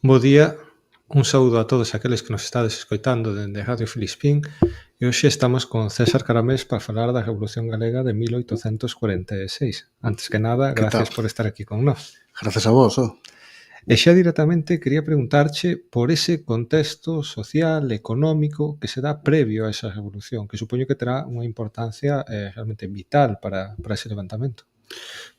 Bo día, un saúdo a todos aqueles que nos estades escoitando dende Radio Filispín e hoxe estamos con César Caramés para falar da Revolución Galega de 1846. Antes que nada, Que tal? gracias por estar aquí con nós. Grazas a vos, E xa directamente quería preguntarche por ese contexto social, económico que se dá previo a esa revolución, que supoño que terá unha importancia realmente vital para ese levantamento.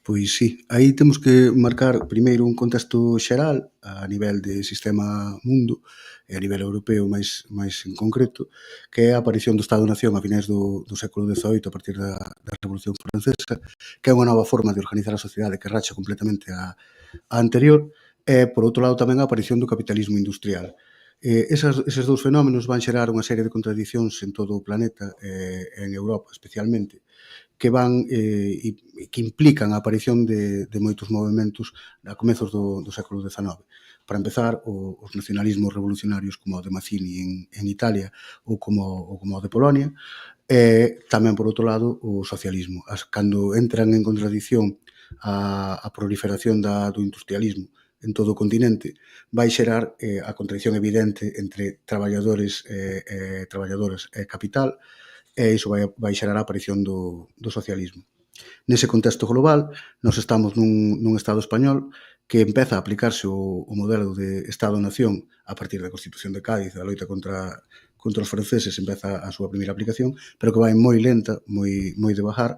Pois sí, aí temos que marcar primeiro un contexto xeral a nivel de sistema mundo e a nivel europeo máis en concreto, que é a aparición do Estado-Nación a finais do século XVIII a partir da Revolución Francesa, que é unha nova forma de organizar a sociedade que racha completamente a anterior, e, por outro lado, tamén a aparición do capitalismo industrial. Eses dous fenómenos van xerar unha serie de contradicións en todo o planeta, en Europa especialmente, que van e que implican a aparición de moitos movementos a comezos do século XIX. Para empezar, os nacionalismos revolucionarios como o de Mazzini en Italia ou como o de Polonia, e tamén, por outro lado, o socialismo. Cando entran en contradición a proliferación do industrialismo en todo o continente, vai xerar a contradición evidente entre traballadores e traballadoras e capital, e iso vai xerar a aparición do socialismo. Nese contexto global, nós estamos nun Estado español que empeza a aplicarse o modelo de Estado-Nación a partir da Constitución de Cádiz, a loita contra os franceses empeza a súa primeira aplicación, pero que vai moi lenta, moi devagar,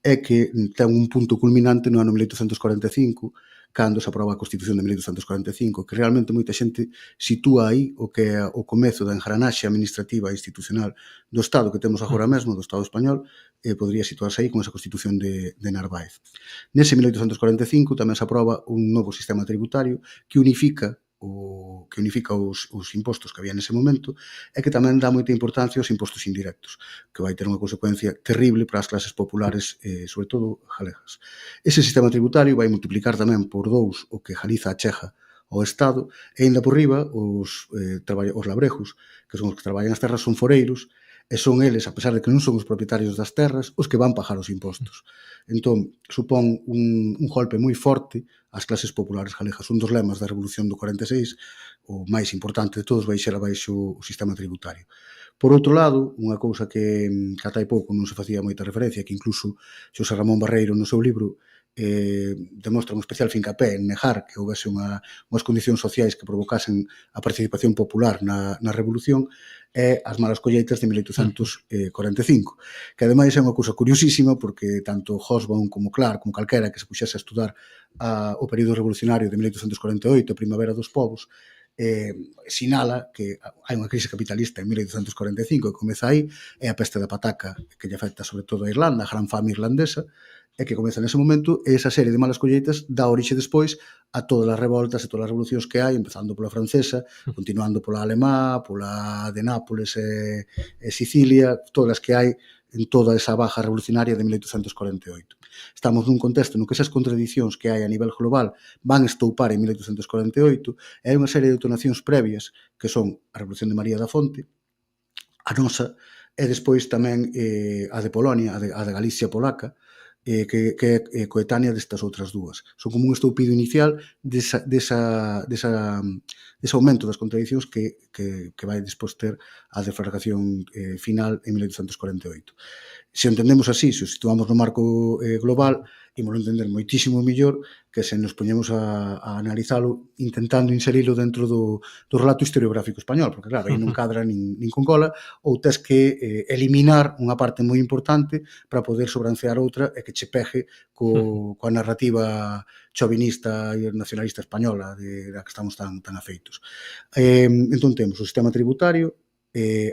e que ten un punto culminante no ano 1845, cando se aproba a Constitución de 1845, que realmente moita xente sitúa aí o que é o comezo da engranaxe administrativa e institucional do Estado que temos agora mesmo, do Estado español, podría situarse aí con esa Constitución de Narváez. Nese 1845 tamén se aproba un novo sistema tributario que unifica os impostos que había nese momento e que tamén dá moita importancia aos impostos indirectos, que vai ter unha consecuencia terrible para as clases populares, sobre todo galegas. Ese sistema tributario vai multiplicar tamén por 2 o que Galiza achega ao Estado e, ainda por riba, os labrejos, que son os que traballan as terras, son foreiros, e son eles, a pesar de que non son os propietarios das terras, os que van pagar os impostos. Entón, supón un golpe moi forte ás clases populares galegas. Un dos lemas da Revolución do 46, o máis importante de todos, vai ser abaixo o sistema tributario. Por outro lado, unha cousa que ata hai pouco non se facía moita referencia, que incluso Xosé Ramón Barreiro no seu libro demostra un especial fincapé en negar que houvese unhas condicións sociais que provocasen a participación popular na Revolución, é as malas colleitas de 1845, que ademais é unha cousa curiosísima porque tanto Hobsbawm como Clark, como calquera que se puxese a estudar o período revolucionario de 1848, a Primavera dos Povos, sinala que hai unha crise capitalista en 1845 que comeza aí, é a peste da pataca que lle afecta sobre todo a Irlanda, a gran fame irlandesa, e que comeza nese momento, e esa serie de malas colleitas dá orixe despois a todas as revoltas e todas as revolucións que hai, empezando pola francesa, continuando pola alemá, pola de Nápoles e Sicilia, todas as que hai en toda esa baja revolucionaria de 1848. Estamos nun contexto no que esas contradicións que hai a nivel global van estoupar en 1848 e hai unha serie de detonacións previas que son a Revolución de María da Fonte, a nosa, e despois tamén a de Polonia, a de Galicia polaca, que é coetánea destas outras dúas. Son como un estoupido inicial dese aumento das contradicións que vai despois ter a deflagración final en 1848. Se o entendemos así, se o situamos no marco global, ímolo entender moitísimo mellor que se nos poñemos a analizalo intentando inserilo dentro do relato historiográfico español, porque claro, aí non cadra nin con cola, ou tes que eliminar unha parte moi importante para poder sobrancear outra e que che pegue coa narrativa chauvinista e nacionalista española da que estamos tan afeitos. Entón temos o sistema tributario,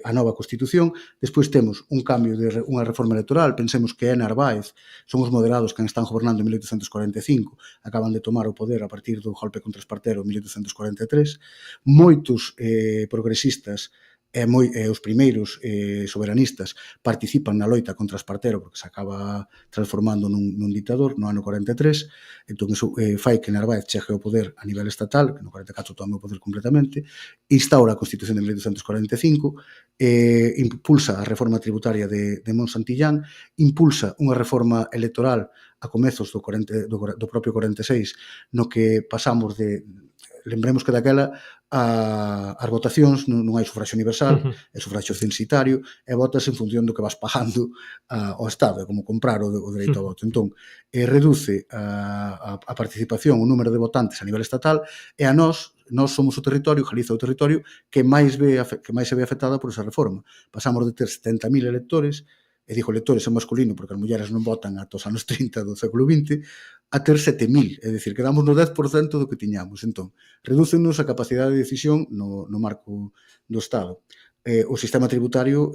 a nova Constitución, despois temos un cambio de unha reforma electoral, pensemos que é Narváez, son os moderados que están gobernando en 1845, acaban de tomar o poder a partir do golpe contra Espartero en 1843, moitos progresistas e os primeiros soberanistas participan na loita contra Espartero porque se acaba transformando nun dictador no ano 43, entón iso fai que Narváez chegue ao poder a nivel estatal, que no 44 tome o poder completamente, instaura a Constitución de 1845, impulsa a reforma tributaria de Monsantillán, impulsa unha reforma electoral a comezos do propio 46, no que pasamos de lembremos que daquela as votacións non hai sufraxio universal, é sufraxio censitario, e votas en función do que vas pagando ao Estado, é como comprar o dereito ao voto. Entón, reduce a participación, o número de votantes a nivel estatal, e a nós somos o territorio, Galiza o territorio, que máis se ve afectada por esa reforma. Pasamos de ter 70.000 electores, e digo electores en masculino porque as mulleres non votan ata os anos 30 do século XX, a ter 7.000, é dicir, quedamos no 10% do que tiñamos. Entón, redúcenos a capacidade de decisión no marco do Estado. O sistema tributario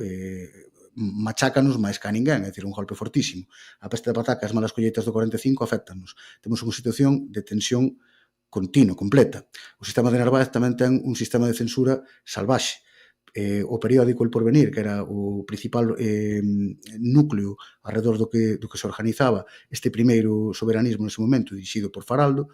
machácanos máis que a ninguén, é dicir, un golpe fortísimo. A peste de pataca e as malas colleitas do 45 afectanos. Temos unha situación de tensión continua, completa. O sistema de Narváez tamén ten un sistema de censura salvaxe. O periódico El Porvenir, que era o principal núcleo alrededor do que se organizaba este primeiro soberanismo nese momento, dirixido por Faraldo,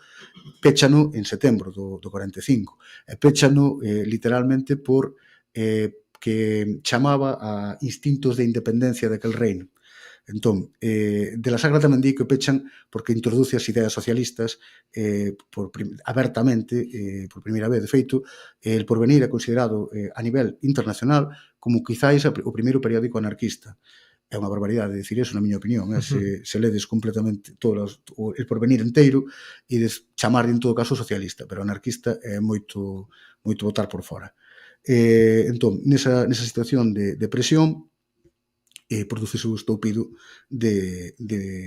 péchano en setembro do 45. E péchano literalmente por que chamaba a instintos de independencia daquel reino. Entón, de la Sagra tamén di que o pechan porque introduce as ideas socialistas abertamente, por primeira vez. De feito, El Porvenir é considerado a nivel internacional como quizáis o primeiro periódico anarquista. É unha barbaridade decir eso, na miña opinión. Se ledes completamente El Porvenir inteiro e chamar en todo caso socialista, pero anarquista é moito botar por fora. Entón, nesa situación de presión, producese o estoupido de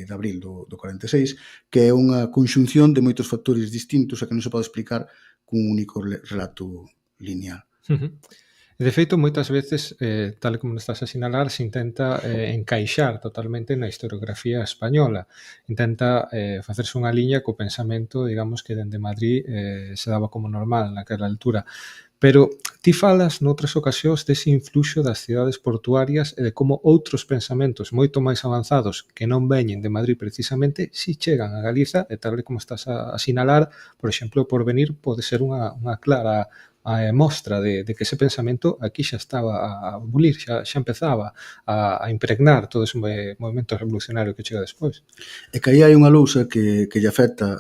abril do 46, que é unha conxunción de moitos factores distintos e que non se pode explicar cun único relato lineal. De feito, moitas veces, tal como estás a sinalar, se intenta encaixar totalmente na historiografía española. Intenta facerse unha liña co pensamento, digamos, que dende Madrid se daba como normal naquela altura. Pero ti falas noutras ocasións dese influxo das cidades portuarias e de como outros pensamentos moito máis avanzados que non veñen de Madrid precisamente si chegan a Galiza, e tal como estás a sinalar, por exemplo, o Porvenir pode ser unha clara mostra de que ese pensamento aquí xa estaba a bulir, xa empezaba a impregnar todo ese movimento revolucionario que chega despois. E que aí hai unha lousa que lle afecta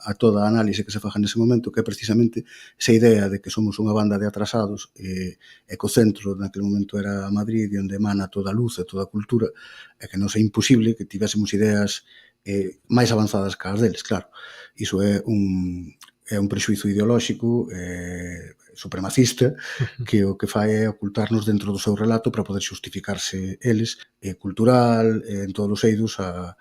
a toda a análise que se faga nese momento, que é precisamente esa idea de que somos unha banda de atrasados e que o centro naquele momento era Madrid, e onde emana toda a luz e toda a cultura, e que non é imposible que tivésemos ideas máis avanzadas que as deles, claro. Iso é un prexuizo ideolóxico supremacista que o que fai é ocultarnos dentro do seu relato para poder xustificarse eles, cultural, en todos os eidos a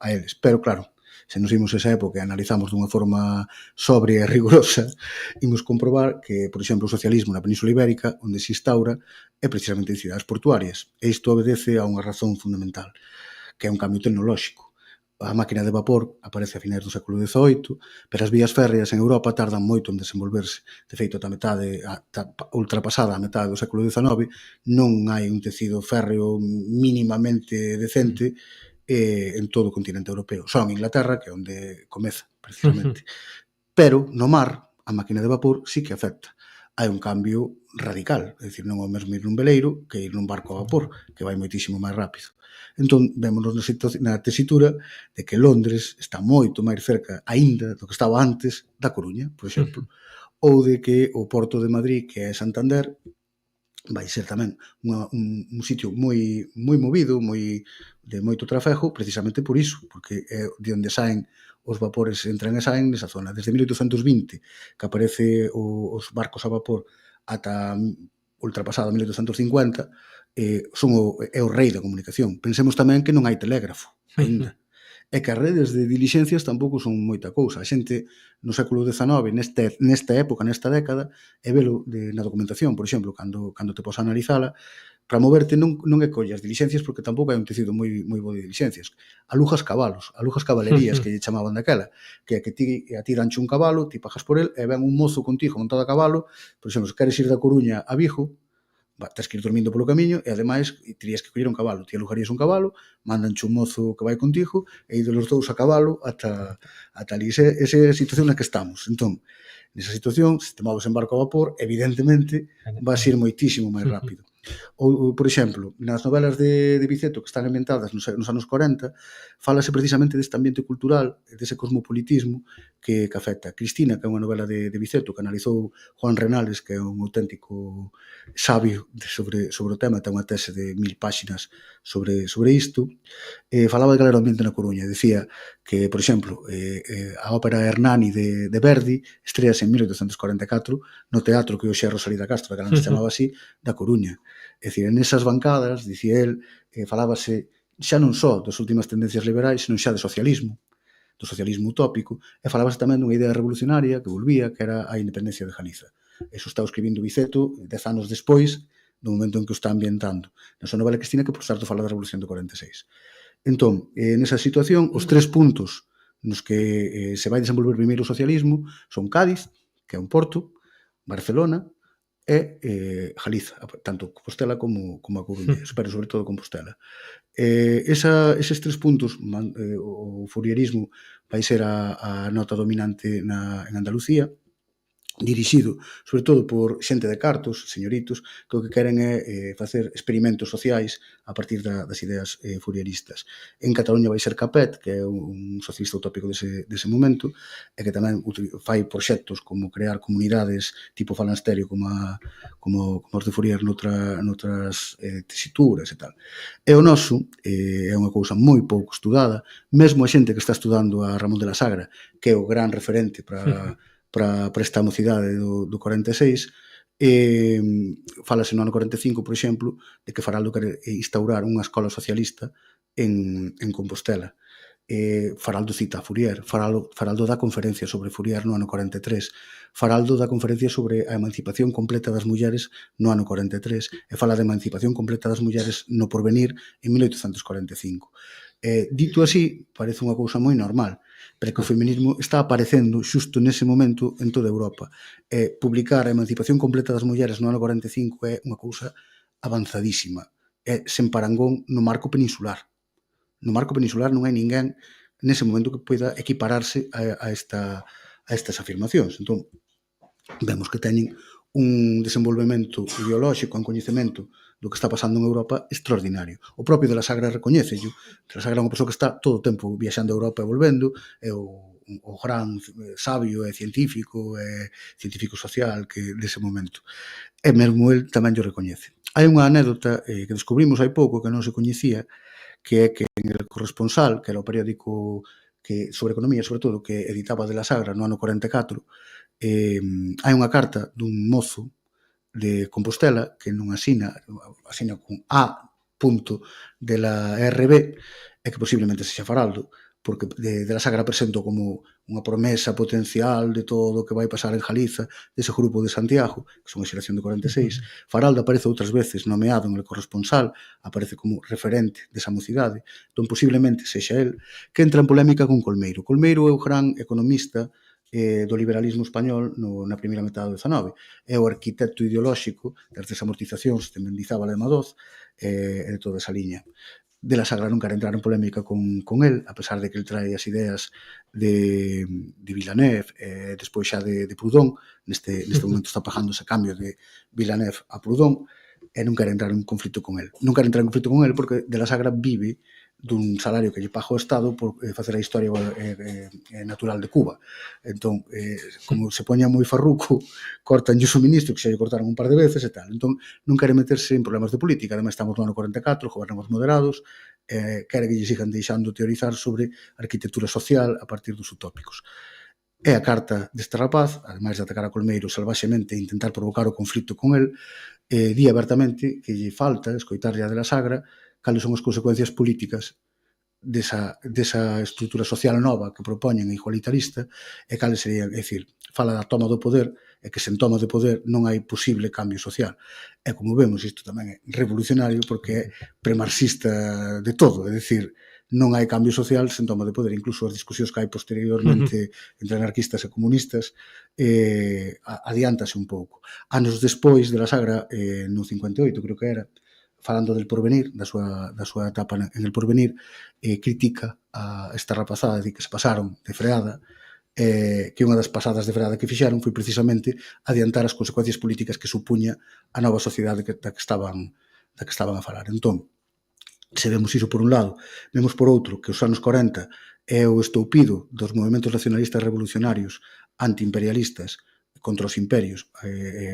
eles. Pero claro, se nos imos a esa época e analizamos dunha forma sobria e rigurosa, imos comprobar que, por exemplo, o socialismo na Península Ibérica, onde se instaura, é precisamente en cidades portuarias. E isto obedece a unha razón fundamental, que é un cambio tecnolóxico. A máquina de vapor aparece a finais do século XVIII, pero as vías férreas en Europa tardan moito en desenvolverse. De feito, ultrapasada a metade do século XIX, non hai un tecido férreo mínimamente decente en todo o continente europeo. Só en Inglaterra, que é onde comeza, precisamente. Pero, no mar, a máquina de vapor sí que afecta. Hai un cambio radical, é dicir, non é o mesmo ir nun veleiro que ir nun barco a vapor, que vai moitísimo máis rápido. Entón, vémonos na tesitura de que Londres está moito máis cerca aínda do que estaba antes da Coruña, por exemplo, ou de que o Porto de Madrid, que é Santander, vai ser tamén un sitio moi movido, de moito trafego, precisamente por iso, porque é de onde saen os vapores, entran e saen nesa zona. Desde 1820, que aparece os barcos a vapor ata ultrapasado 1850, é o rei da comunicación. Pensemos tamén que non hai telégrafo ainda. E que as redes de dilixencias tampouco son moita cousa. A xente no século XIX, nesta época, nesta década, e velo na documentación, por exemplo, cando te pos a analizala, para moverte non é collas dilixencias porque tampouco hai un tecido moi bo de dilixencias. Alujas cabalerías, que lle chamaban daquela, que a ti danche un cabalo, ti pagas por el, e ven un mozo contigo montado a cabalo, por exemplo, se queres ir da Coruña a Vigo, tens que ir dormindo polo camiño e ademais terías que coller un cabalo. Ti alugarías un cabalo, mandanche un mozo que vai contigo e ides os dous a cabalo ata ali. Esa é a situación na que estamos. Entón, nesa situación, se te moves en barco a vapor, evidentemente vas ir moitísimo máis rápido. Ou, por exemplo, nas novelas de Viceto que están ambientadas nos anos 40, fálase precisamente deste ambiente cultural, dese cosmopolitismo que afecta. Cristina, que é unha novela de Viceto que analizou Juan Renales, que é un auténtico sabio sobre o tema, ten unha tese de 1000 páxinas sobre isto, falaba de cal era o ambiente na Coruña. Decía que, por exemplo, a ópera Hernani de Verdi estrease en 1844 no teatro que hoxe é Rosalía Castro, que non se chamaba así, da Coruña. É dicir, nesas bancadas, dicía el, falábase xa non só das últimas tendencias liberais, senón xa de socialismo, do socialismo utópico, e falábase tamén dunha idea revolucionaria que volvía, que era a independencia de Galiza. Eso está escribindo Viceto 10 anos despois do momento en que o está ambientando. Na súa novela Cristina, que por certo fala da Revolución do 46. Entón, nesa situación, os tres puntos nos que se vai desenvolver primeiro o socialismo son Cádiz, que é un porto, Barcelona e Galiza, tanto Compostela como a Coruña, pero sobre todo Compostela. Eses tres puntos, o fourierismo vai ser a nota dominante en Andalucía, dirixido sobre todo por xente de cartos, señoritos, que o que queren é facer experimentos sociais a partir das ideas fourieristas. En Cataluña vai ser Capet, que é un socialista utópico dese momento, e que tamén fai proxectos como crear comunidades tipo falansterio como os de Fourier noutras tesituras e tal. E o noso é unha cousa moi pouco estudada, mesmo a xente que está estudando a Ramón de la Sagra, que é o gran referente para esta mocidade do 46, falase no ano 45, por exemplo, de que Faraldo quere instaurar unha escola socialista en Compostela. Faraldo cita a Fourier, Faraldo dá conferencia sobre Fourier no ano 43, Faraldo dá conferencia sobre a emancipación completa das mulleres no ano 43 e fala de emancipación completa das mulleres no porvenir en 1845. Dito así, parece unha cousa moi normal, pero que o feminismo está aparecendo xusto nese momento en toda Europa. Publicar a emancipación completa das mulleres no ano 45 é unha cousa avanzadísima, é sen parangón no marco peninsular. No marco peninsular non hai ninguén nese momento que poida equipararse a estas afirmacións. Entón, vemos que teñen un desenvolvemento ideolóxico, un coñecemento do que está pasando en Europa extraordinario. O propio de la Sagra recoñécello. De la Sagra é unha persoa que está todo o tempo viaxando a Europa e volvendo, é o gran sabio e científico social que dese momento. E mesmo el tamén o recoñece. Hai unha anécdota que descubrimos hai pouco que non se coñecía, que é que en El Corresponsal, que era o periódico sobre economía, sobre todo, que editaba de la Sagra no ano 44, hai unha carta dun mozo de Compostela que non asina con A. de la RB e que posiblemente sexa Faraldo, porque de la Sagra presento como unha promesa potencial de todo o que vai pasar en Galiza, dese grupo de Santiago, que son a xeración de 46. Faraldo aparece outras veces nomeado en El Corresponsal, aparece como referente desa mocidade, entón posiblemente sexa el, que entra en polémica con Colmeiro. Colmeiro é o gran economista do liberalismo español na primeira metade do XIX. É o arquitecto ideolóxico das desamortizacións de Mendizábal e Madoz e de toda esa liña. De la Sagra non quere entrar en polémica con el, a pesar de que el trae as ideas de Villeneuve e despois xa de Proudhon. Neste momento está pagando ese cambio de Villeneuve a Proudhon e non quere entrar en conflito con el. Non quere entrar en conflito con el porque de la Sagra vive dun salario que lle paga o Estado por facer a historia natural de Cuba. Entón, como se poña moi farruco, cortanlle o suministro, que xa lle cortaron un par de veces e tal. Entón, non quere meterse en problemas de política. Ademais, estamos no ano 44, gobernamos moderados, quere que lle sigan deixando teorizar sobre arquitectura social a partir dos utópicos. É a carta deste rapaz, ademais de atacar a Colmeiro salvaxemente e intentar provocar o conflito con el, di abertamente que lle falta escoitarlle a de la Sagra cales son as consecuencias políticas desa estrutura social nova que propoñen a igualitarista e cales serían, é dicir, fala da toma do poder e que sen toma de poder non hai posible cambio social. E como vemos, isto tamén é revolucionario porque é premarxista de todo, é dicir, non hai cambio social sen toma de poder. Incluso as discusións que hai posteriormente entre anarquistas e comunistas adiántase un pouco. Anos despois de la Sagra, no 58, creo que era, falando del Porvenir, da súa etapa en El Porvenir, critica a esta rapazada de que se pasaron de freada que unha das pasadas de verdade que fixeron foi precisamente adiantar as consecuencias políticas que supuña a nova sociedade da que estaban a falar. Entón, se vemos iso por un lado, vemos por outro que os anos 40 é o estoupido dos movementos nacionalistas revolucionarios antiimperialistas contra os imperios.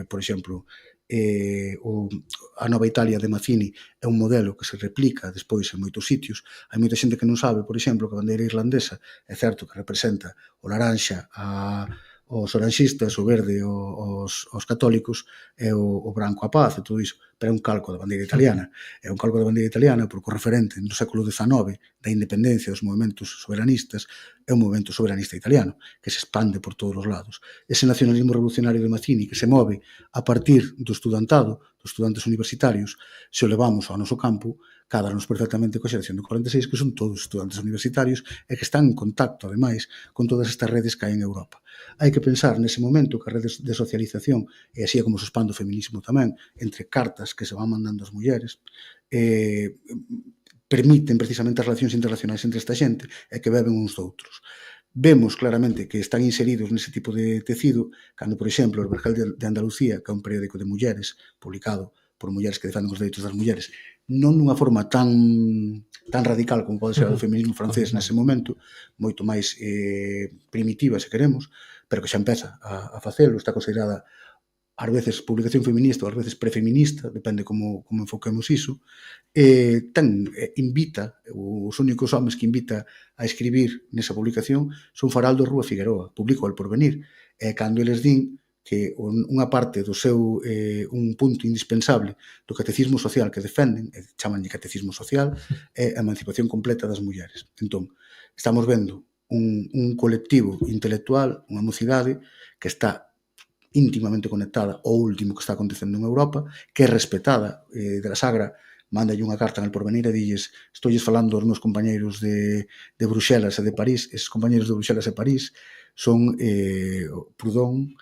Por exemplo, a Nova Italia de Mazzini é un modelo que se replica despois en moitos sitios. Hai moita xente que non sabe, por exemplo, que a bandeira irlandesa é certo que representa o laranxa aos oranxistas, o verde aos católicos e o branco a paz e todo iso, pero é un calco da bandeira italiana. É un calco da bandeira italiana porque o referente no século XIX da independencia dos movimentos soberanistas é un movimento soberanista italiano que se expande por todos os lados. Ese nacionalismo revolucionario de Mazzini que se move a partir do estudantado, dos estudantes universitarios, se o levamos ao noso campo, cádranos perfectamente coa xeración do 46, que son todos estudantes universitarios e que están en contacto, ademais, con todas estas redes que hai en Europa. Hai que pensar nese momento que a rede de socialización, e así é como se expande o feminismo tamén, entre cartas que se van mandando as mulleres, permiten precisamente as relacións internacionais entre esta xente e que beben uns doutros. Vemos claramente que están inseridos nese tipo de tecido cando, por exemplo, o Vergel de Andalucía, que é un periódico de mulleres publicado por mulleres que defenden os dereitos das mulleres, non dunha forma tan radical como pode ser o feminismo francés nese momento, moito máis primitiva, se queremos, pero que xa empeza a facelo, está considerada ás veces publicación feminista ou ás veces prefeminista, depende como enfoquemos iso, invita, os únicos homes que invita a escribir nesa publicación son Faraldo e Rúa Figueroa, publica o El Porvenir, e cando eles din que unha parte do seu, un punto indispensable do catecismo social que defenden, e chamanlle catecismo social, é a emancipación completa das mulleres. Entón, estamos vendo un colectivo intelectual, unha mocidade, que está íntimamente conectada ao último que está acontecendo en Europa, que é respetada. De la Sagra mandalle unha carta en El Porvenir e dilles: estoulles falando aos meus compañeiros de Bruxelas e de París. Eses compañeiros de Bruxelas e París son Proudhon,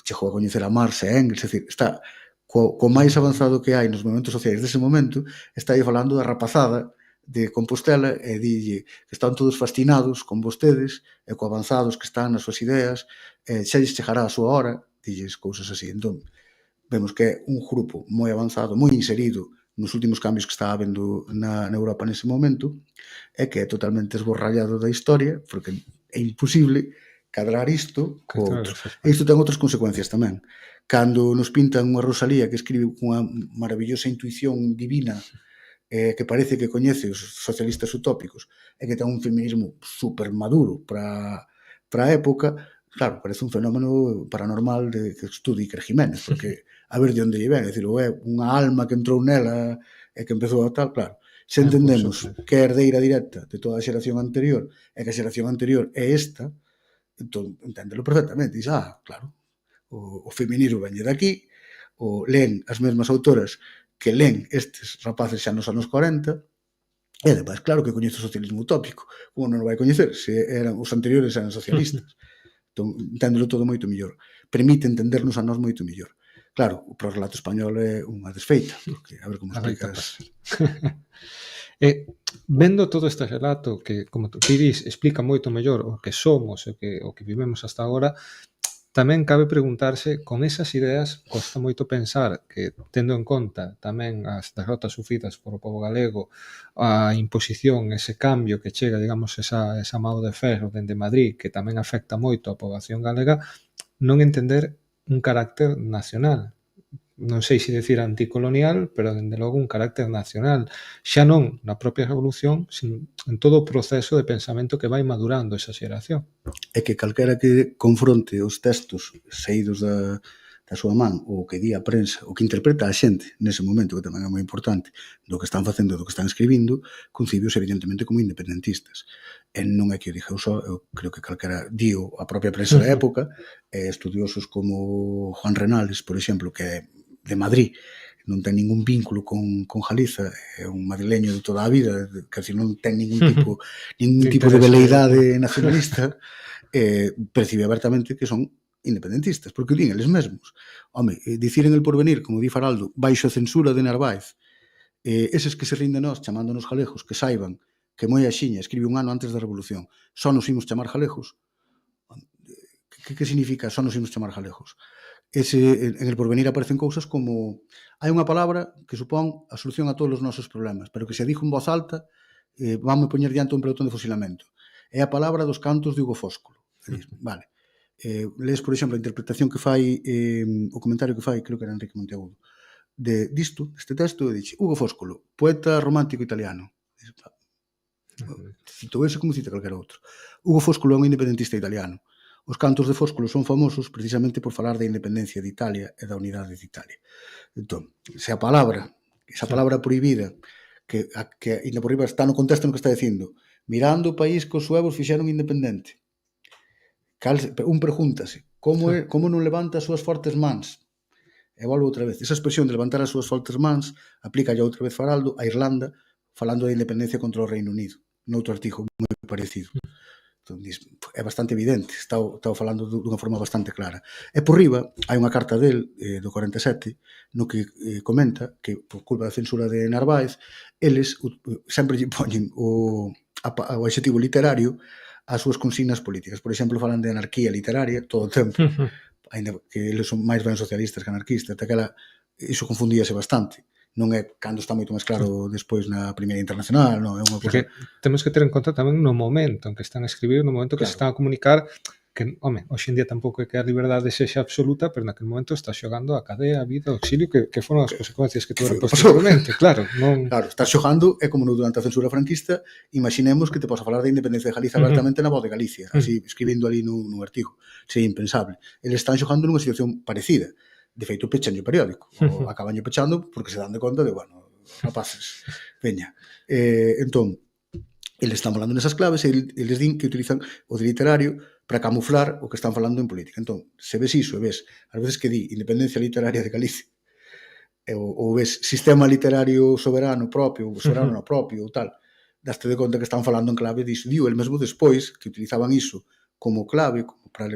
chegou a coñecer a Marx e Engels, é dicir, está co máis avanzado que hai nos movimentos sociais dese momento, está aí falando da rapazada de Compostela e dille que están todos fascinados con vostedes e co avanzados que están nas súas ideas, xa lles chegará a súa hora, dilles cousas así. Entón, vemos que é un grupo moi avanzado, moi inserido nos últimos cambios que está habendo na Europa nese momento, e que é totalmente esborrallado da historia, porque é imposible cadrar isto co outro. E isto ten outras consecuencias tamén. Cando nos pintan unha Rosalía que escribe cunha maravillosa intuición divina, que parece que coñece os socialistas utópicos e que ten un feminismo super maduro para a época, claro, parece un fenómeno paranormal que estude Iker Jiménez, porque a ver de onde lle ven, é dicir, ou é unha alma que entrou nela e que empezou a tal, claro. Se entendemos que é herdeira directa de toda a xeración anterior e que a xeración anterior é esta, entón, enténdelo perfectamente. Diz, claro, o feminismo venlle daqui, len as mesmas autoras que len estes rapaces xa nos anos 40, e ademais, claro que coñece o socialismo utópico, como non o vai coñecer se os anteriores eran socialistas. Entón, enténdelo todo moito mellor. Permite entendernos a nós moito mellor. Claro, o prorrelato español é unha desfeita, porque a ver como explicas. Vendo todo este relato que, como tú dis, explica moito mellor o que somos e o que vivemos hasta agora, tamén cabe preguntarse, con esas ideas, costa moito pensar que, tendo en conta tamén as derrotas sufridas por o pobo galego, a imposición, ese cambio que chega, digamos, esa mao de ferro dende Madrid, que tamén afecta moito a poboación galega, non entender un carácter nacional. Non sei se decir anticolonial, pero, dende logo, un carácter nacional. Xa non na propia revolución, sino en todo o proceso de pensamento que vai madurando esa xeración. É que calquera que confronte os textos saídos da súa man, ou que di a prensa, o que interpreta a xente nese momento, que tamén é moi importante, do que están facendo, do que están escribindo, concibios evidentemente como independentistas. E non é que o diga eu só, eu creo que calquera dio a propia prensa da época, estudiosos como Juan Renales, por exemplo, que é de Madrid, non ten ningún vínculo con Galiza, é un madrileño de toda a vida, que así non ten ningún tipo de veleidade nacionalista, percibe abertamente que son independentistas, porque o din eles mesmos. Home, dicir en El Porvenir, como di Faraldo, baixo a censura de Narváez, eses que se rinden nós chamándonos galegos, que saiban que Moi Axiña escribe un ano antes da Revolución, só nos imos chamar galegos, que significa só nos imos chamar galegos? En el porvenir aparecen cousas como hai unha palabra que supón a solución a todos os nosos problemas, pero que se dixo en voz alta vanme poñer diante un pelotón de fusilamento. É a palabra dos cantos de Hugo Fóscolo. Vale. Lees, por exemplo, a interpretación que fai, o comentario que fai, creo que era Enrique Monteagudo, deste texto, e dixe, Hugo Fóscolo, poeta romántico italiano. Cito ese como cita calquera outro. Hugo Fóscolo é un independentista italiano. Os cantos de Fóscolo son famosos precisamente por falar da independencia de Italia e da unidade de Italia. Entón, se a palabra, esa palabra prohibida, que ainda por riba está no contexto no que está dicindo, mirando o país que os suevos fixeron independente. Un pregúntase, como non levanta as súas fortes mans? E volvo outra vez. Esa expresión de levantar as súas fortes mans aplica ya outra vez Faraldo a Irlanda falando da independencia contra o Reino Unido. Noutro artigo moi parecido. Entón, é bastante evidente, está falando dunha forma bastante clara. E por riba, hai unha carta del, do 47, no que comenta que, por culpa da censura de Narváez, eles sempre lle poñen o adxetivo literario ás súas consignas políticas. Por exemplo, falan de anarquía literaria todo o tempo, ainda que eles son máis ben socialistas que anarquistas, até que iso confundíase bastante. Non é cando está moito máis claro despois na Primeira Internacional, non é unha Porque temos que ter en conta tamén no momento en que están a escribir, no momento que se están a comunicar, que, home, hoxe en día tampouco é que a liberdade sexa absoluta, pero naquele momento está xogando a cadea, a vida, o exilio, que foron as consecuencias que tuveron posteriormente, claro. Claro, estás xogando, é como durante a censura franquista, imaginemos que te podes falar da independencia de Galicia abertamente na Voz de Galicia, así, escribindo ali nun artigo. Sería impensable. Eles están xogando nunha situación parecida. De feito, pechan o periódico, ou acaban pechando porque se dan de conta de, bueno, rapaces, veña. Entón, eles están falando nesas claves e eles din que utilizan o de literario para camuflar o que están falando en política. Entón, se ves iso e ves, ás veces que di independencia literaria de Galicia, ou ves sistema literario soberano propio, soberano propio ou tal, daste de conta que están falando en clave diso. Diu el mesmo despois que utilizaban iso como clave,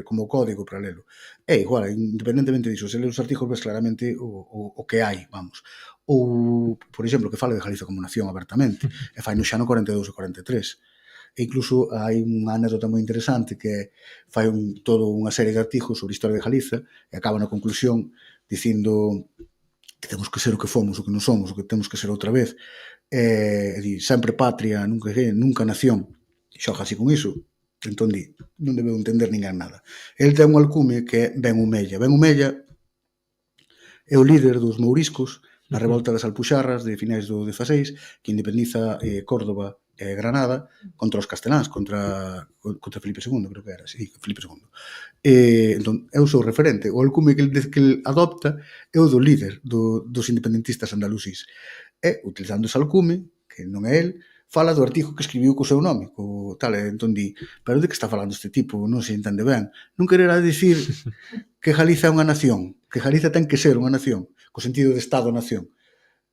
como código para lelo. É igual, independentemente diso, se lees os artigos ves claramente o que hai, vamos. Ou, por exemplo, que fale de Galicia como nación abertamente, e fai no xa no 42 e 43. E incluso hai unha anécdota moi interesante que fai toda unha serie de artigos sobre a historia de Galicia e acaba na conclusión dicindo que temos que ser o que fomos, o que non somos, o que temos que ser outra vez. E di, sempre patria, nunca nación. Xoga así con iso. Entón di, non debeu entender ninguén nada. El ten un alcume que é Ben Humella. Ben Humella é o líder dos mouriscos na revolta das Alpuxarras de finais do XVI, que independiza Córdoba e Granada contra os casteláns, contra Felipe II, creo que era, sí, Felipe II. Entón, é o seu referente. O alcume que el adopta é o do líder dos independentistas andalusís. E, utilizando ese alcume, que non é el, fala do artigo que escribiu co seu nome, entón di, pero de que está falando este tipo? Non se entende ben. Non quererá dicir que Galiza é unha nación, que Galiza ten que ser unha nación, co sentido de Estado-nación.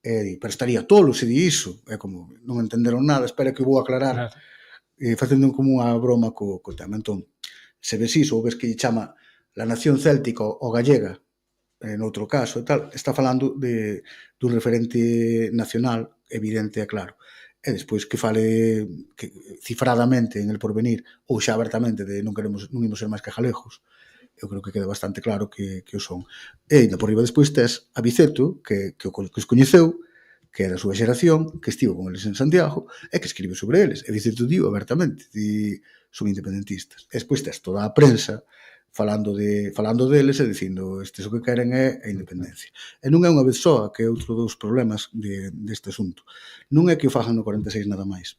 Pero estaría tolo se di iso. É como, non entenderon nada, espera que vou aclarar, facendo como unha broma co tema. Entón, se ves iso, ou ves que lle chama la nación céltica ou gallega, noutro caso e tal, está falando dun referente nacional evidente e claro. E despois que fale cifradamente en el porvenir ou xa abertamente de non imos ser máis que galegos, eu creo que queda bastante claro que o son. E ainda por riba despois tes a Biceto, que os coñeceu, que é da súa xeración, que estivo con eles en Santiago e que escribe sobre eles. E Biceto diu abertamente, son independentistas. E despois tes toda a prensa falando deles e dicindo estes o que queren é a independencia. E non é unha vez só, que é outro dos problemas deste asunto. Non é que o fagan no 46 nada máis.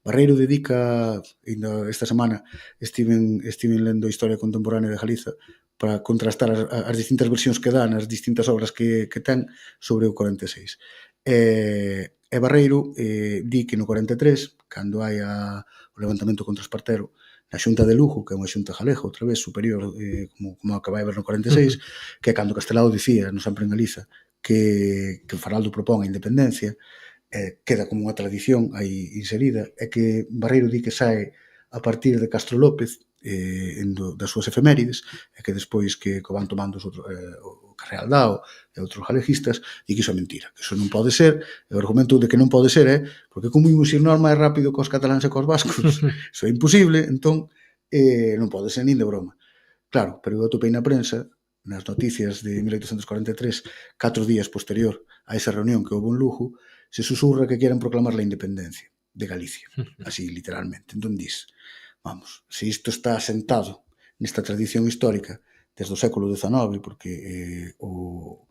Barreiro dedica, ainda esta semana estiven lendo a historia contemporánea de Galiza para contrastar as distintas versións que dá nas distintas obras que ten sobre o 46. E Barreiro di que no 43, cando hai o levantamento contra Espartero, na Xunta de Lugo, que é unha xunta galega, outra vez superior, como a que vai haber no 46, que é cando Castelao dicía, non sempre en Galiza, que Faraldo propón a independencia, queda como unha tradición aí inserida, é que Barreiro di que sae a partir de Castro López, das súas efemérides, e que despois que van tomando o Carreal Dao e outros galeguistas, e que iso é mentira, que iso non pode ser, e o argumento de que non pode ser é porque como imos ir nós máis rápido cos cataláns e cos vascos, iso é imposible, entón non pode ser nin de broma. Claro, pero eu atopei na prensa, nas noticias de 1843, 4 días posterior a esa reunión que houve en Lugo, se susurra que queren proclamar a independencia de Galicia, así literalmente. Entón dis, vamos, se isto está asentado nesta tradición histórica desde o século XIX, porque o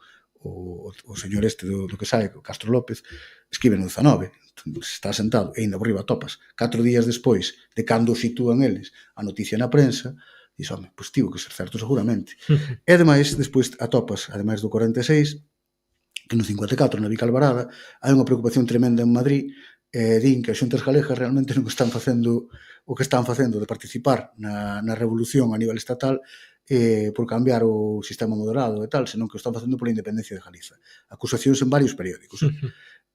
señor este do que sae, o Castro López, escribe no XIX, entón, se está asentado, e ainda por riba topas, 4 días despois de cando o sitúan eles a noticia na prensa, dix, home, pois tivo que ser certo seguramente. E ademais, despois atopas, ademais do 46, que no 54, na Vica Alvarada, hai unha preocupación tremenda en Madrid, din que as xuntas galegas realmente non están facendo o que están facendo de participar na revolución a nivel estatal por cambiar o sistema moderado e tal, senón que o están facendo pola independencia de Galiza. Acusacións en varios periódicos.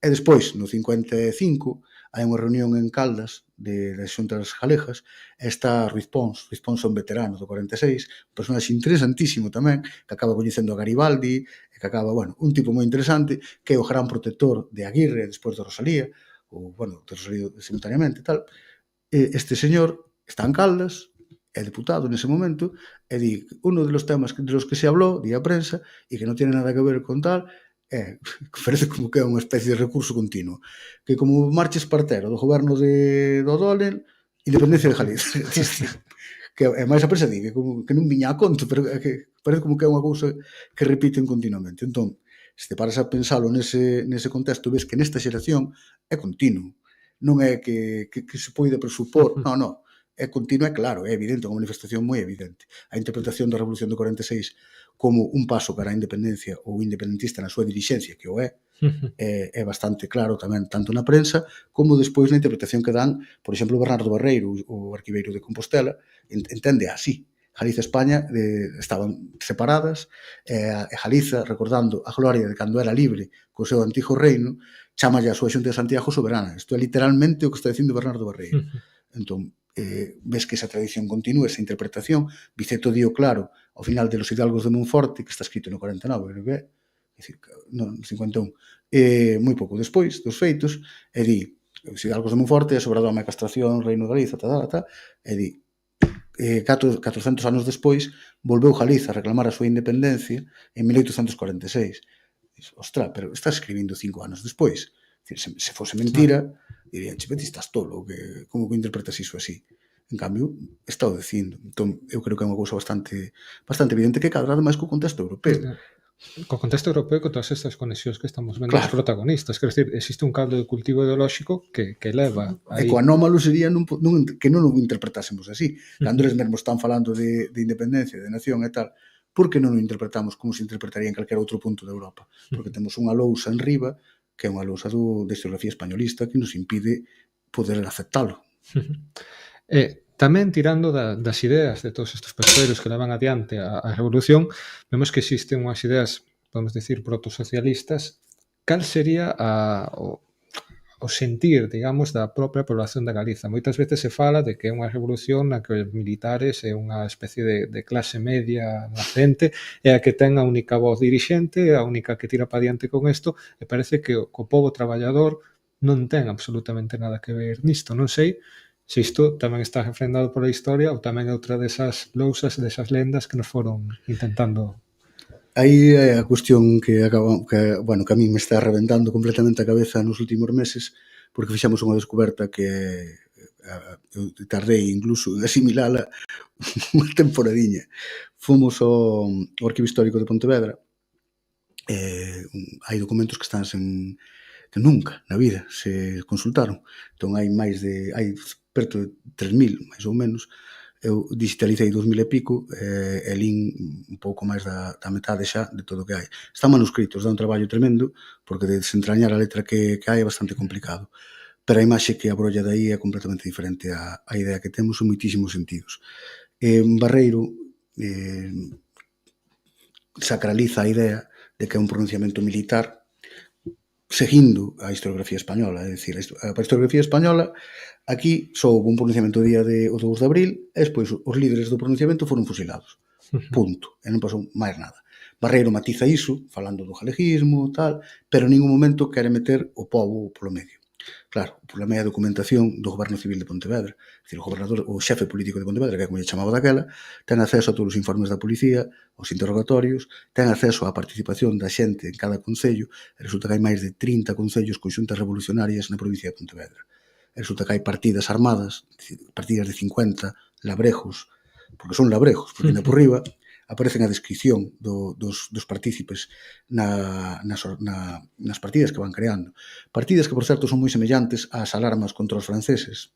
E despois, no 55, hai unha reunión en Caldas das xuntas galegas e está Ruiz Pons é un veterano do 46, un personaxe interesantísimo tamén, que acaba coñecendo a Garibaldi, e que acaba, bueno, un tipo moi interesante, que é o gran protector de Aguirre despois de Rosalía, ou, bueno, de Rosalía simultaneamente e tal. Este señor está en Caldas, é deputado nese momento, e di, uno de los temas de los que se habló, di a prensa, e que non tiene nada que ver con tal, parece como que é unha especie de recurso continuo, que como marches partero do goberno do O'Donnell, independencia de Galicia. Que é máis a prensa di, que non viña a conto, pero que parece como que é unha cousa que repiten continuamente. Entón, se te paras a pensalo nese contexto, ves que nesta xeración é continuo. Non é que se poida presupor, non, é continuo, é claro, é evidente, unha manifestación moi evidente. A interpretación da Revolución do 46 como un paso para a independencia ou independentista na súa dirixencia, que o é bastante claro tamén, tanto na prensa como despois na interpretación que dan, por exemplo, Bernardo Barreiro, o arquiveiro de Compostela, entende así. Galiza e España estaban separadas, e Galiza, recordando a gloria de cando era libre co seu antigo reino, chamalle a súa xunta de Santiago soberana. Isto é literalmente o que está dicindo Bernardo Barreiro. Entón, ves que esa tradición continúa, esa interpretación. Biceto dio claro ao final de Los Hidalgos de Monforte, que está escrito no 49, creo que é dicir, no 51, moi pouco despois dos feitos, e di, Os Hidalgos de Monforte, a sobradome a castración, Reino de Galiza, e di, 400 anos despois, volveu Galiza a reclamar a súa independencia en 1846. Diz, ostra, pero estás escribindo 5 anos despois. Se fose mentira, dirían, che, ti estás tolo, como que interpretas iso así? En cambio, está o dicindo. Entón, eu creo que é unha cousa bastante evidente que cadra ademais co contexto europeo. Co contexto europeo, con todas estas conexións que estamos vendo os protagonistas. Quero dicir, existe un caldo de cultivo ideolóxico que leva aí. E co anómalo sería que non o interpretásemos así. Cando eles mesmos están falando de independencia, de nación e tal, por que non o interpretamos como se interpretaría en calquera outro punto de Europa? Porque temos unha lousa en riba, que é unha lousa da historiografía españolista, que nos impide poder aceptalo. Tamén tirando das ideas de todos estes persoeiros que levan adiante a revolución, vemos que existen unhas ideas, podemos decir, protosocialistas. Cal sería o sentir, digamos, da propia población de Galiza? Moitas veces se fala de que é unha revolución na que os militares é unha especie de clase media nacente, é a que ten a única voz dirixente, a única que tira para diante con isto, e parece que o pobo traballador non ten absolutamente nada que ver nisto. Non sei se isto tamén está refrendado pola historia ou tamén é outra desas lousas, desas lendas que nos foron intentando. Aí é a cuestión que a mí me está reventando completamente a cabeza nos últimos meses, porque fixamos unha descoberta que eu tardei incluso en asimilala unha temporadiña. Fomos ao Arquivo Histórico de Pontevedra, hai documentos que están que nunca na vida se consultaron. Entón hai perto de 3.000, máis ou menos. Eu digitalicei 2.000 e pico e lín un pouco máis da metade xa de todo o que hai. Están manuscritos, dá un traballo tremendo, porque de desentrañar a letra que hai é bastante complicado. Pero a imaxe que abrolla daí é completamente diferente á idea que temos en moitísimos sentidos. Barreiro sacraliza a idea de que é un pronunciamento militar seguindo a historiografía española, é dicir, a historiografía española aquí só houve un pronunciamento o día do 2 de abril e despois os líderes do pronunciamento foron fusilados. Punto. E non pasou máis nada. Barreiro matiza iso, falando do galeguismo, tal, pero en ningún momento quere meter o pobo polo medio. Claro, o problema é a documentación do Goberno Civil de Pontevedra. É dicir, o gobernador, o xefe político de Pontevedra, que é como lle chamaba daquela, ten acceso a todos os informes da policía, aos interrogatorios, ten acceso á participación da xente en cada concello, e resulta que hai máis de 30 concellos con xuntas revolucionarias na provincia de Pontevedra. E resulta que hai partidas armadas, partidas de 50 labrejos, porque son labrejos, porque ainda por riba aparece a descripción dos partícipes nas partidas que van creando. Partidas que, por certo, son moi semellantes ás alarmas contra os franceses,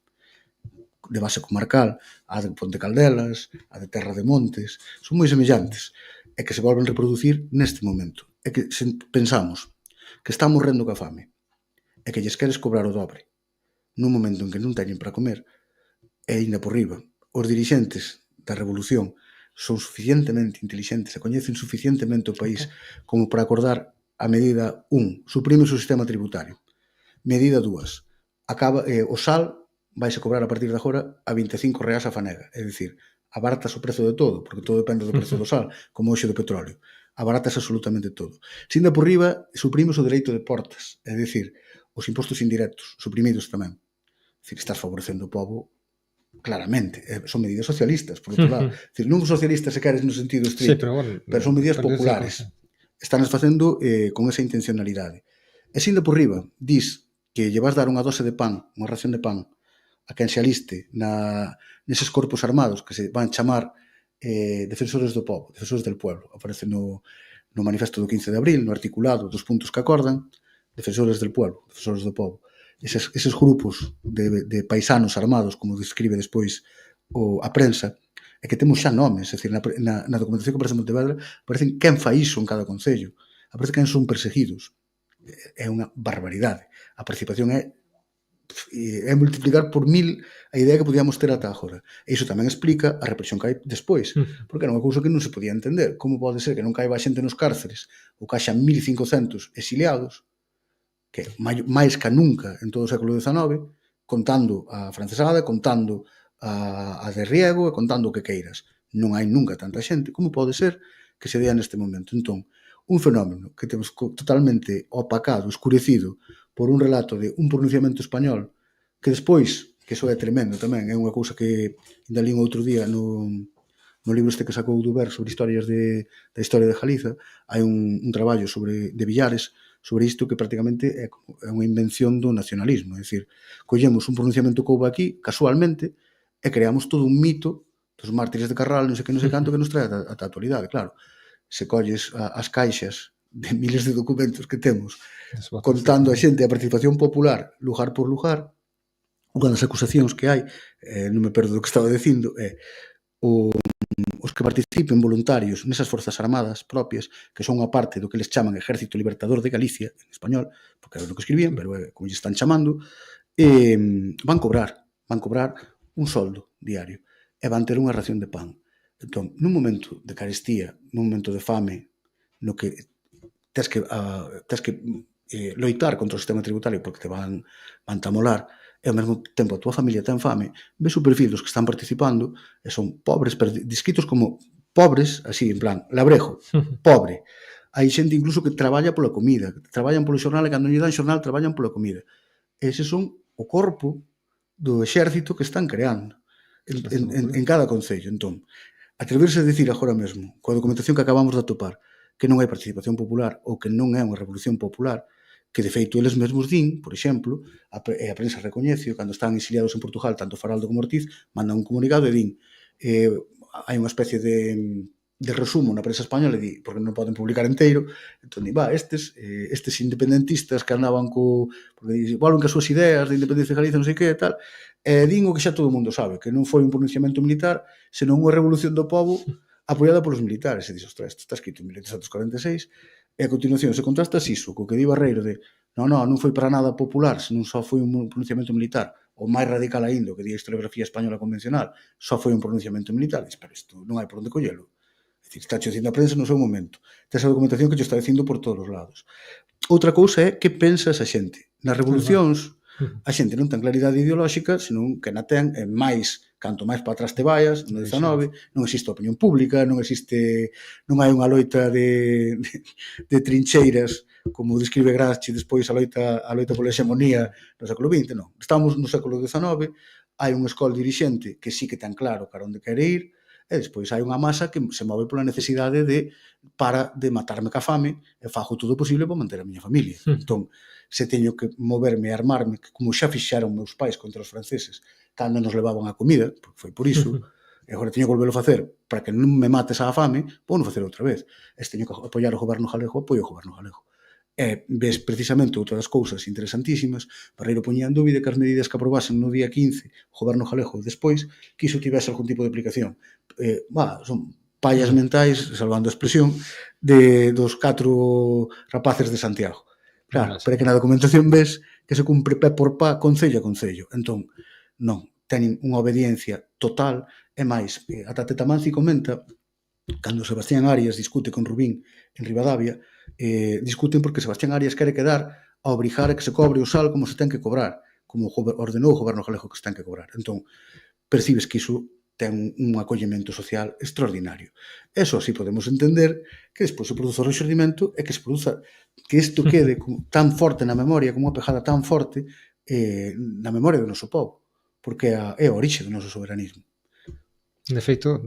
de base comarcal, a de Ponte Caldelas, a de Terra de Montes, son moi semellantes, e que se volven reproducir neste momento. É que se pensamos que están morrendo ca fame, e que lles queres cobrar o dobre, nun momento en que non teñen para comer, e ainda por riba, os dirixentes da revolución son suficientemente intelixentes e coñecen suficientemente o país como para acordar a medida 1, suprime o sistema tributario. Medida 2, o sal vaise cobrar a partir de agora a 25 reais a fanega, é dicir, abaratas o prezo de todo, porque todo depende do prezo do sal, como hoxe do petróleo. Abaratas absolutamente todo. Se ainda por riba, suprimes o dereito de portas, é dicir, os impostos indirectos, suprimidos tamén. É dicir, estás favorecendo o povo claramente, son medidas socialistas, por outro lado. Decir, non socialistas se queres no sentido estricto, pero son medidas populares. Están facendo con esa intencionalidade. E se ainda por riba, dis que lle vas dar unha dose de pan, unha ración de pan, a quen se aliste neses corpos armados que se van chamar defensores do povo, defensores del pueblo. Aparece no manifesto do 15 de abril, no articulado dos puntos que acordan, defensores del pueblo, defensores do povo. Eses grupos de paisanos armados, como describe despois a prensa, é que temos xa nomes, é dicir, na documentación que aparece en Pontevedra, aparecen quen fai iso en cada concello, aparece quen son perseguidos. É unha barbaridade. A participación é multiplicar por 1000 a idea que podíamos ter ata agora. E iso tamén explica a represión que hai despois, porque era unha cousa que non se podía entender. Como pode ser que non caiba xente nos cárceres ou que haxa 1500 exiliados, que máis que nunca en todo o século XIX, contando a francesada, contando a de Riego e contando o que queiras. Non hai nunca tanta xente. Como pode ser que se dea neste momento? Entón, un fenómeno que temos totalmente opacado, escurecido, por un relato de un pronunciamento español, que despois, que iso é tremendo tamén, é unha cousa que ainda lín outro día no libro este que sacou Duber sobre historias da historia de Galiza, hai un traballo de Villares sobre isto que prácticamente é unha invención do nacionalismo, é dicir, collemos un pronunciamento que houve aquí, casualmente, e creamos todo un mito dos mártires de Carral, non sei canto, que nos trae ata a actualidade, claro. Se colles as caixas de miles de documentos que temos contando a xente a participación popular lugar por lugar, unha das acusacións que hai, non me perdo do que estaba dicindo, é os que participen voluntarios nesas forzas armadas propias, que son a parte do que les chaman Ejército Libertador de Galicia, en español, porque era o que escribían, pero como lle están chamando, van cobrar un soldo diario e van ter unha ración de pan. Entón, nun momento de carestía, nun momento de fame, no que tes que loitar contra o sistema tributario porque te van tamolar, e ao mesmo tempo a túa familia ten fame, ves o perfil dos que están participando e son pobres, descritos como pobres, así, en plan, labrejo, pobre. Hai xente incluso que traballa pola comida, que traballan polo xornal e cando lle dan xornal traballan pola comida. Eses son o corpo do exército que están creando en cada concello. Entón, atreverse a dicir agora mesmo, coa documentación que acabamos de atopar, que non hai participación popular ou que non é unha revolución popular, que de feito eles mesmos din, por exemplo, a prensa recoñece, cando están exiliados en Portugal, tanto Faraldo como Ortiz, mandan un comunicado e din, hai unha especie de resumo na prensa española e di, porque non poden publicar enteiro, entón di, estes independentistas que andaban porque volven que as súas ideas de independencia de Galicia, non sei que, tal, din o que xa todo o mundo sabe, que non foi un pronunciamento militar, senón unha revolución do povo apoiada polos militares. E dixo, ostras, isto está escrito en 1846, e a continuación se contrastas iso, co que di Barreiro de non foi para nada popular, senón só foi un pronunciamento militar, o máis radical aínda, que di a historiografía española convencional, só foi un pronunciamento militar. Diz, pero isto non hai por onde collelo. É dicir, está dicindo a prensa no seu momento. Tes a documentación que te está dicindo por todos os lados. Outra cousa é que pensa esa xente. Nas revolucións, a xente non ten claridade ideolóxica, senón que na ten máis canto máis para atrás te vayas, no 19, non existe a opinión pública, non hai unha loita de trincheiras, como describe Gramsci despois a loita pola hexemonía no século XX, non. Estamos no século XIX, hai un escol dirixente que sí que ten claro cara onde quere ir, e despois hai unha masa que se move pola necesidade de matarme ca fame e fago todo o posible para manter a miña familia. Entón, se teño que moverme e armarme, como xa fixeron meus pais contra os franceses, cando nos levaban a comida, porque foi por iso, e agora teño que volvelo a facer para que non me mates a fame, vou non facer outra vez. E se teño que apoiar o goberno galego, apoio o goberno galego. E ves precisamente outra das cousas interesantísimas, Barreiro poñía en dúbida que as medidas que aprobasen no día 15 o goberno galego despois que iso tivese algún tipo de aplicación. Son pallas mentais, salvando a expresión, dos 4 rapaces de Santiago. Claro, pero é que na documentación ves que se cumpre pé por pá, concello a concello. Entón, non, teñen unha obediencia total, e máis, ata Tetamanci comenta, cando Sebastián Arias discute con Rubín en Ribadavia, discuten porque Sebastián Arias quere quedar a obrigar a que se cobre o sal como se ten que cobrar, como ordenou o goberno galego que se ten que cobrar. Entón, percibes que iso ten un acollemento social extraordinario. Eso así podemos entender que despois se produce o rexurdimento e que se produza que isto quede tan forte na memoria, como unha pegada tan forte na memoria do noso povo, porque é a orixe do noso soberanismo. De feito,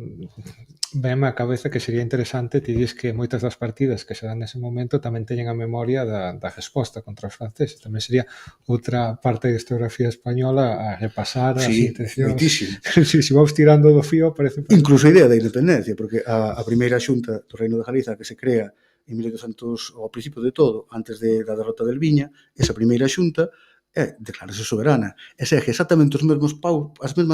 venme á cabeza que sería interesante ti dis que moitas das partidas que se dan nese momento tamén teñen a memoria da resposta contra os franceses. Tamén sería outra parte da historiografía española a repasar as intencións. Moitísimo. Se vamos tirando do fío, parece... Incluso a idea da independencia, porque a primeira xunta do Reino de Galiza que se crea en 1800, ao principio de todo, antes da derrota del Viña, esa primeira xunta declarase soberana e segue exactamente as mesmas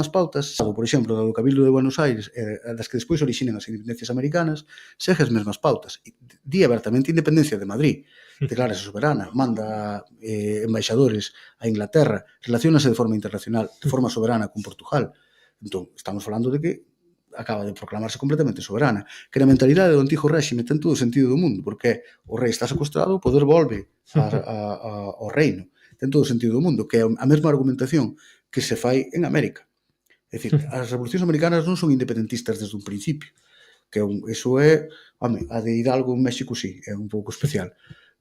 pautas, por exemplo, do Cabildo de Buenos Aires, das que despois orixinan as independencias americanas, segue as mesmas pautas. Di abertamente a independencia de Madrid, declarase soberana, manda embaixadores a Inglaterra, relacionase de forma internacional, de forma soberana con Portugal. Entón, estamos falando de que acaba de proclamarse completamente soberana, que na mentalidade do antigo réxime ten todo o sentido do mundo, porque o rei está secuestrado, o poder volve ao reino. Ten todo o sentido do mundo, que é a mesma argumentación que se fai en América. É dicir, as revolucións americanas non son independentistas desde un principio, que iso é, a de Hidalgo en México sí, é un pouco especial,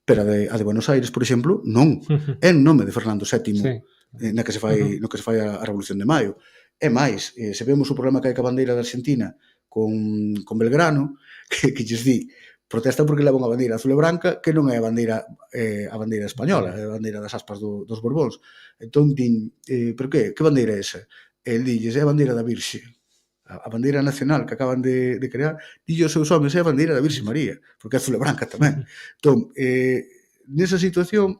pero a de Buenos Aires, por exemplo, non. É en nome de Fernando VII no que se fai a Revolución de Maio. É máis, se vemos o problema que hai ca bandeira da Argentina con Belgrano, que lles di protesta porque leva unha bandeira azul e branca que non é a bandeira española, é a bandeira das aspas dos Borbóns. Entón din, pero que bandeira é esa? El dilles, é a bandeira da Virxe. A bandeira nacional que acaban de crear, dilles os seus homens, é a bandeira da Virxe María, porque é azul e branca tamén. Entón, nesa situación,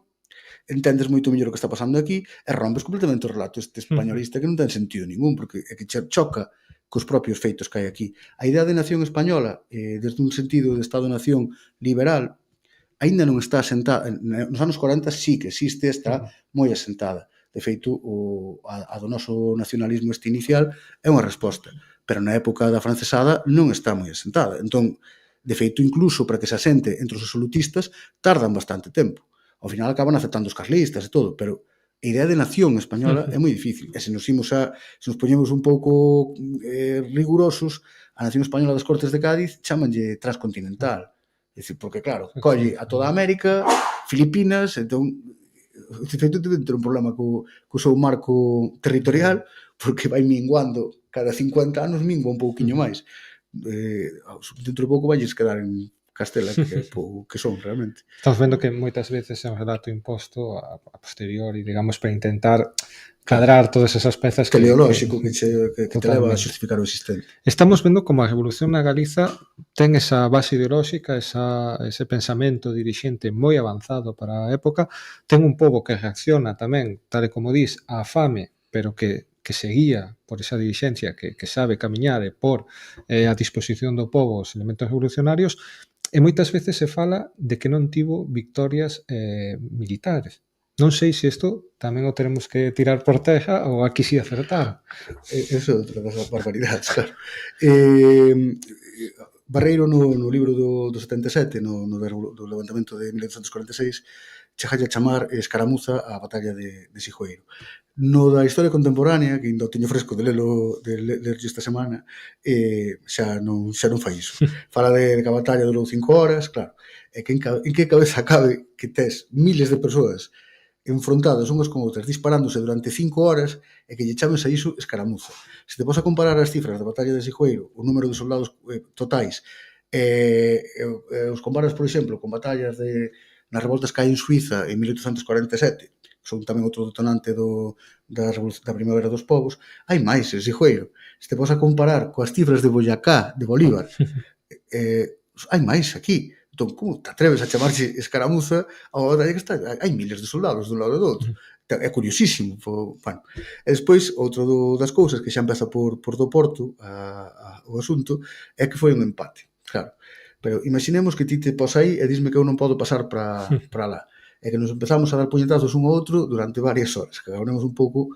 entendes moito mellor o que está pasando aquí e rompes completamente o relato este españolista que non ten sentido ningún, porque é que choca cos propios feitos que hai aquí. A idea de nación española, desde un sentido de Estado-nación liberal, aínda non está asentada. Nos anos 40 sí que existe, está moi asentada. De feito, a do noso nacionalismo este inicial é unha resposta, pero na época da francesada non está moi asentada. Entón, de feito, incluso para que se asente entre os absolutistas, tardan bastante tempo. Ao final acaban aceptando os carlistas e todo, pero a idea de nación española é moi difícil. E se nos poñemos un pouco rigurosos, a nación española das Cortes de Cádiz chamanlle transcontinental. É dicir, porque claro, colle a toda América, Filipinas, entón, de feito, debe ter un problema co seu marco territorial, porque vai minguando cada 50 anos, mingua un pouquiño máis. Dentro de pouco vai quedar en Castela, que son realmente. Estamos vendo que moitas veces é un relato imposto a posteriori, digamos, para intentar cadrar todas esas pezas teleolóxico que te leva a xustificar o existente. Estamos vendo como a Revolución na Galiza ten esa base ideolóxica, ese pensamento dirixente moi avanzado para a época, ten un pobo que reacciona tamén, tal e como dis, á fame, pero que seguía por esa dirixencia que sabe camiñar e por a disposición do pobo os elementos revolucionarios, e moitas veces se fala de que non tivo victorias militares. Non sei se isto tamén o teremos que tirar por terra ou aquí si acertar. Eso é outra das barbaridades, claro. Barreiro no libro do 77, do levantamento de 1846, chega a chamar escaramuza a batalla de Sijoeiro. No da historia contemporánea, que ainda o teño fresco de ler esta semana, xa non fai iso. Fala de que a batalla durou 5 horas, claro, e que en que cabeza cabe que tes miles de persoas enfrontadas unhas con outras, disparándose durante 5 horas e que lle chames a iso escaramuza. Se te vas a comparar as cifras da batalla de Sigüeiro, o número de soldados totais, os comparas, por exemplo, con batallas nas revoltas que hai en Suiza en 1847, son tamén outro detonante da Primavera dos Povos, hai máis en Sigüeiro. Se te vas a comparar coas cifras de Boyacá, de Bolívar, hai máis aquí. Entón, como te atreves a chamarse escaramuza a unha batalla que está? Hai miles de soldados dun lado e do outro. É curiosísimo. Bueno. E despois, outro das cousas que xa empeza por do Porto, o asunto, é que foi un empate. Claro. Pero imaginemos que ti te pos aí e disme que eu non podo pasar para lá. E que nos empezamos a dar puñetazos un ao outro durante varias horas, que agarramos un pouco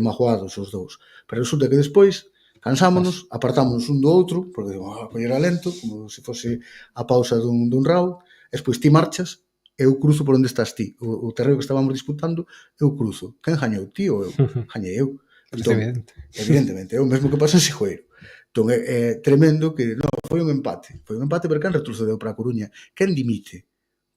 magoados os dous. Pero resulta que despois cansámonos, apartámonos un do outro, porque a coller a lento, como se fose a pausa dun round, e despois ti marchas, eu cruzo por onde estás ti. O terreo que estábamos disputando, eu cruzo. Quen gañou, ti ou eu? Gañei eu. Entón, evidentemente, é o mesmo que pasa en Sigüeiro. Entón, é tremendo que, non, foi un empate. Foi un empate porque quen retrocedeu para a Coruña? Quen dimite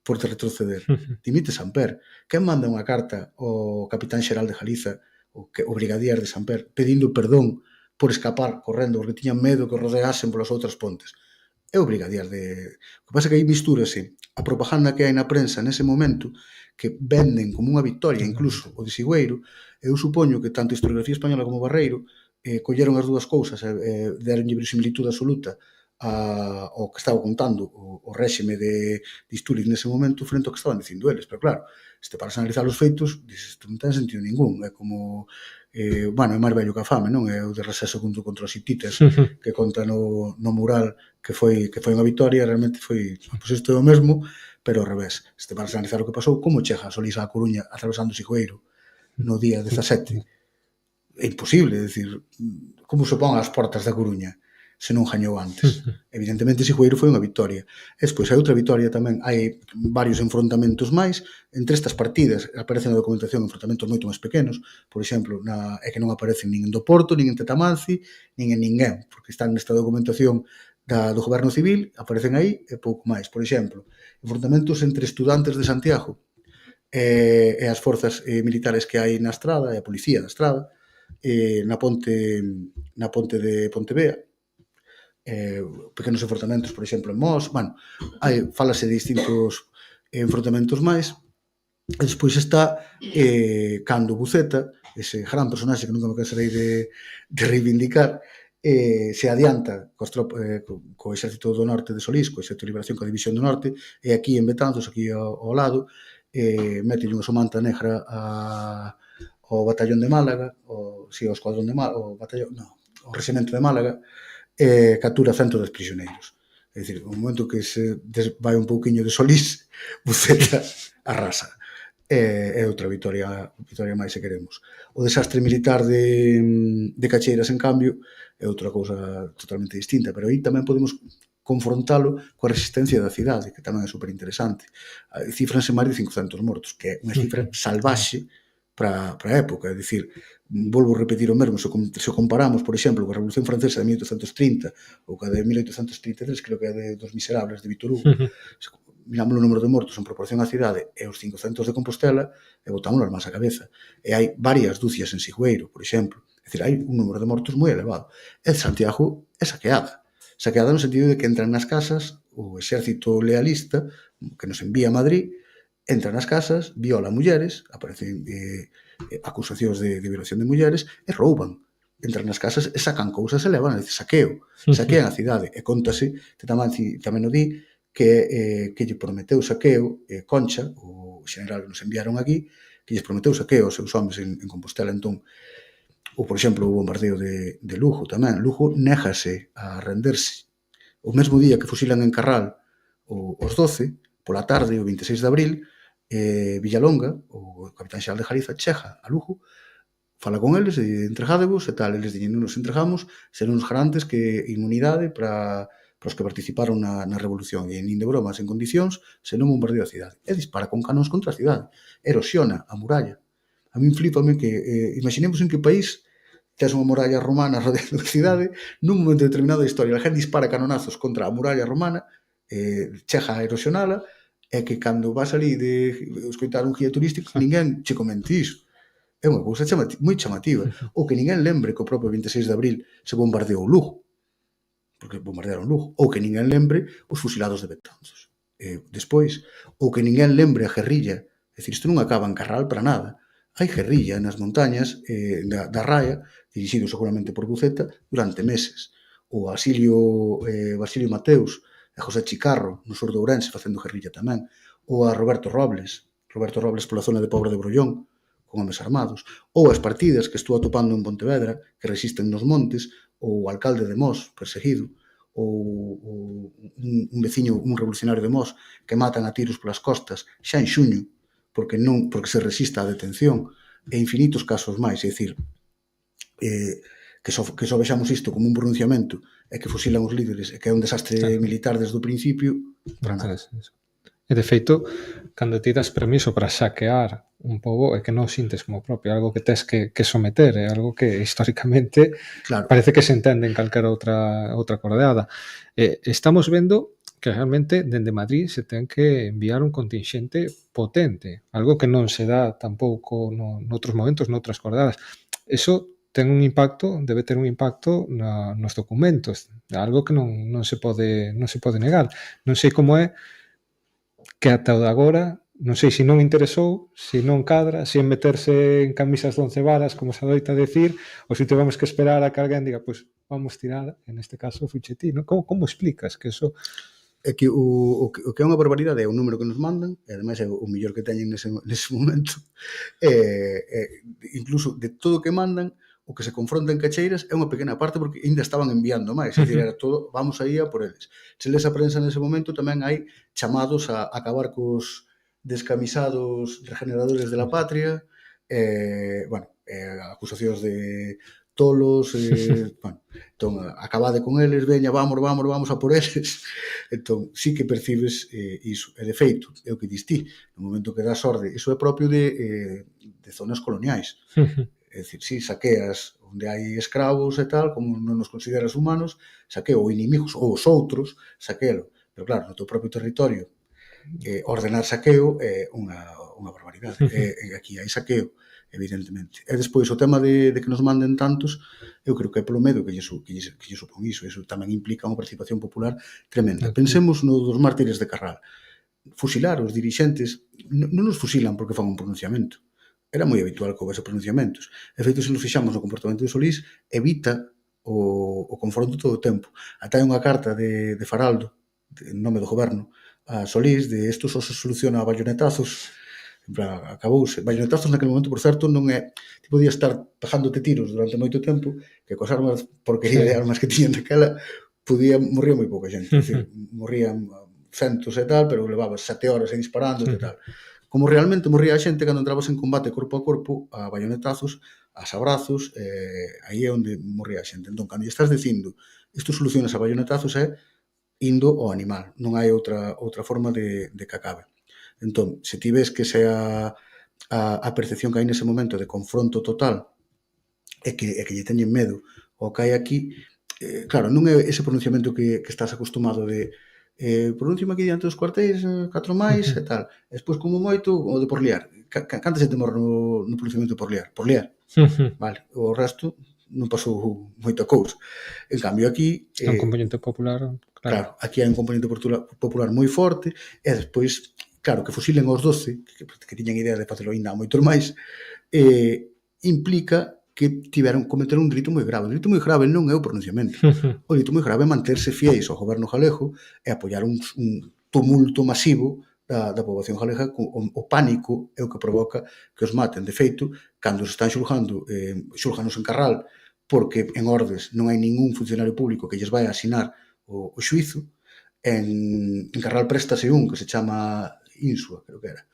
por te retroceder? Dimite Samper. Quen manda unha carta ao capitán xeral de Galiza, o brigadier de Samper, pedindo perdón por escapar correndo, porque tiñan medo que rodeasen polas outras pontes? É o brigadier de... O que pasa é que aí mistúrase a propaganda que hai na prensa nese momento, que venden como unha victoria, incluso o de Sigüeiro. Eu supoño que tanto a historiografía española como Barreiro colleron as dúas cousas e deronlle verisimilitude absoluta ao que estaba contando o réxime de Istúriz nese momento frente ao que estaban dicindo eles. Pero claro, se te paras a analizar os feitos, dices, isto non ten sentido ningún. É como... bueno, é máis vello que a fame, non? É o de Rasés II contra os hititas, que conta no mural que foi unha victoria, realmente foi, pois isto é o mesmo, pero ao revés. Se te paras a analizar o que pasou, como chega a Solís á Coruña atravesando Sigüeiro no día 17? É imposible, é dicir, como se pon ás portas da Coruña se non gañou antes? Evidentemente, Sigüeiro foi unha victoria. E despois hai outra victoria tamén, hai varios enfrontamentos máis. Entre estas partidas aparecen na documentación enfrontamentos moito máis pequenos, por exemplo, é que non aparecen nin en do Porto, nin en Tetamanci, nin en ninguén, porque están nesta documentación do Goberno Civil, aparecen aí e pouco máis. Por exemplo, enfrontamentos entre estudantes de Santiago e as forzas militares que hai na estrada, e a policía da estrada, na ponte de Pontevea, pequenos enfrontamentos, por exemplo, en Mos, bueno, falase de distintos enfrontamentos máis. E despois está cando Buceta, ese gran personaxe que nunca me cansarei de reivindicar, se adianta co exército do norte de Solís, co exército de liberación coa división do norte, e aquí en Betanzos, aquí ao lado, mete unha somanta negra ao batallón de Málaga, ao escuadrón de Málaga, ao rexemento de Málaga, captura 110 prisioneiros. É dicir, no momento que se vai un pouquiño de Solís, Buceta arrasa. É outra victoria máis, se queremos. O desastre militar de Cacheiras, en cambio, é outra cousa totalmente distinta, pero aí tamén podemos confrontalo coa resistencia da cidade, que tamén é superinteresante. Cifranse máis de 500 mortos, que é unha cifra salvaxe para a época. É dicir, volvo a repetir o mesmo, se o comparamos, por exemplo, coa Revolución Francesa de 1830 ou coa de 1833, creo que é de Dos Miserables, de Víctor Hugo, miramos o número de mortos en proporción á cidade e os 500 de Compostela e botámoslo máis á cabeza. E hai varias dúcias en Sigüeiro, por exemplo. É dicir, hai un número de mortos moi elevado. E Santiago é saqueada. Saqueada no sentido de que entran nas casas o exército lealista que nos envía a Madrid, entra nas casas, viola mulleres, aparecen acusacións de violación de mulleres e rouban. Entran nas casas e sacan cousas e levan, é dicir, saquean a cidade. E contase, tamén o di, que lle prometeu saqueo Concha, o xeneral que nos enviaron aquí, que lles prometeu saqueo aos seus homes en Compostela. Entón, ou, por exemplo, o bombardeo de Lugo tamén. Lugo négase a renderse. O mesmo día que fusilan en Carral os 12, pola tarde, o 26 de abril, Villalonga, o capitán xeral de Galiza, chega a Lugo, fala con eles e entregádevos e tal. Eles diñen, non nos entregamos, serán uns garantes que inmunidade para os que participaron na revolución, e nin de bromas, en condicións, se non bombardeo a cidade. E dispara con canóns contra a cidade. Erosiona a muralla. A min flipame que, imaginemos en que país tes unha muralla romana rodeando a cidade, nun momento determinado da historia, a gente dispara canonazos contra a muralla romana, chega a erosionala, e que cando vas ali de escoitar un guía turístico, ninguén che comente iso. É unha cousa moi chamativa. Ou que ninguén lembre que o propio 26 de abril se bombardeou Lugo, porque bombardearon Lugo. Ou que ninguén lembre os fusilados de Betanzos. Despois, ou que ninguén lembre a guerrilla. É dicir, isto non acaba en Carral para nada. Hai guerrilla nas montañas da Raia, dirixido seguramente por Buceta, durante meses. O Basilio Mateus e José Chicarro, no sur de Ourense, facendo guerrilla tamén. Ou a Roberto Robles pola zona de Pobra de Brollón, con homes armados. Ou as partidas que estou atopando en Pontevedra, que resisten nos montes, ou o alcalde de Mos, perseguido, ou un veciño, un revolucionario de Mos, que matan a tiros polas costas xa en xuño, porque se resista á detención, e infinitos casos máis. É dicir, que só vexamos isto como un pronunciamento e que fusilan os líderes e que é un desastre militar desde o principio, para nada. E, de feito, cando ti das permiso para saquear un pobo, é que non sintes como propio, é algo que tes que someter, é algo que históricamente parece que se entende en calquera outra cordeada. Estamos vendo que realmente dende Madrid se ten que enviar un contingente potente, algo que non se dá tampouco noutros momentos, noutras cordeadas. Eso ten un impacto, debe ter un impacto nos documentos, algo que non se pode negar. Non sei como é que ata o de agora, non sei se non interesou, se non cadra, se en meterse en camisas de 11 varas, como se adoita decir, ou se tivemos que esperar a que alguén diga, pois vamos tirar, en este caso, fuche ti, non? Como explicas que eso... É que o que é unha barbaridade é o número que nos mandan, e ademais é o mellor que teñen nese momento, incluso de todo o que mandan, o que se confronta en Cacheiras é unha pequena parte porque ainda estaban enviando máis, é dicir, era todo, vamos aí a por eles. Se les a prensa nese momento tamén hai chamados a acabar cos descamisados regeneradores de la patria, acusacións de tolos, entón, acabade con eles, veña, vamos a por eles. Entón, sí que percibes iso. E, de feito, é o que dis ti, no momento que das orde, iso é propio de zonas coloniais. É dicir, si saqueas onde hai escravos e tal, como non nos consideras humanos, saqueo ou inimigos ou os outros, saquelo. Pero claro, no teu propio territorio, ordenar saqueo é unha barbaridade. Aquí hai saqueo, evidentemente. E despois o tema de que nos manden tantos, eu creo que é polo medo que lle supón iso. Iso tamén implica unha participación popular tremenda. Pensemos no dos mártires de Carral. Fusilar os dirixentes, non nos fusilan porque fan un pronunciamento. Era moi habitual que houvese pronunciamentos. De feito, se nos fixamos no comportamento de Solís, evita o confronto todo o tempo. Ata hai unha carta de Faraldo, en nome do goberno, a Solís, de isto só se soluciona a bayonetazos. Acabouse. Bayonetazos naquele momento, por certo, non é... Ti podías estar pegándote tiros durante moito tempo, que coas armas, porquería de armas que tiñan daquela, morría moi pouca xente. Morrían centos e tal, pero levabas 7 horas aí disparando e tal. Como realmente morría a xente cando entrabas en combate corpo a corpo, a bayonetazos, a sabrazos, aí é onde morría a xente. Entón, cando lle estás dicindo isto solucionas a bayonetazos é indo ao animal. Non hai outra forma de que acabe. Entón, se ti ves que sea a percepción que hai nese momento de confronto total e que lle teñen medo ao que hai aquí, claro, non é ese pronunciamento que estás acostumado de pronunciame aquí diante dos cuartéis, 4 máis e tal. E despois, como moito, o de Porliar. Canta xente morre no pronunciamento de Porliar? Porliar. Vale. O resto non pasou moita cousa. En cambio, aquí... É un componente popular... Claro, aquí hai un componente popular moi forte e despois... Claro, que fusilen aos 12, que tiñan idea de facelo ainda moitos máis, implica que cometeron un delito moi grave. O delito moi grave non é o pronunciamento. O delito moi grave é manterse fiéis ao goberno galego e apoiar un tumulto masivo da poboación galega. O pánico é o que provoca que os maten. De feito, cando se están xulganos en Carral, porque en Ordes non hai ningún funcionario público que lles vai a asinar o xuizo, en Carral préstase un que se chama Insua, creo que era,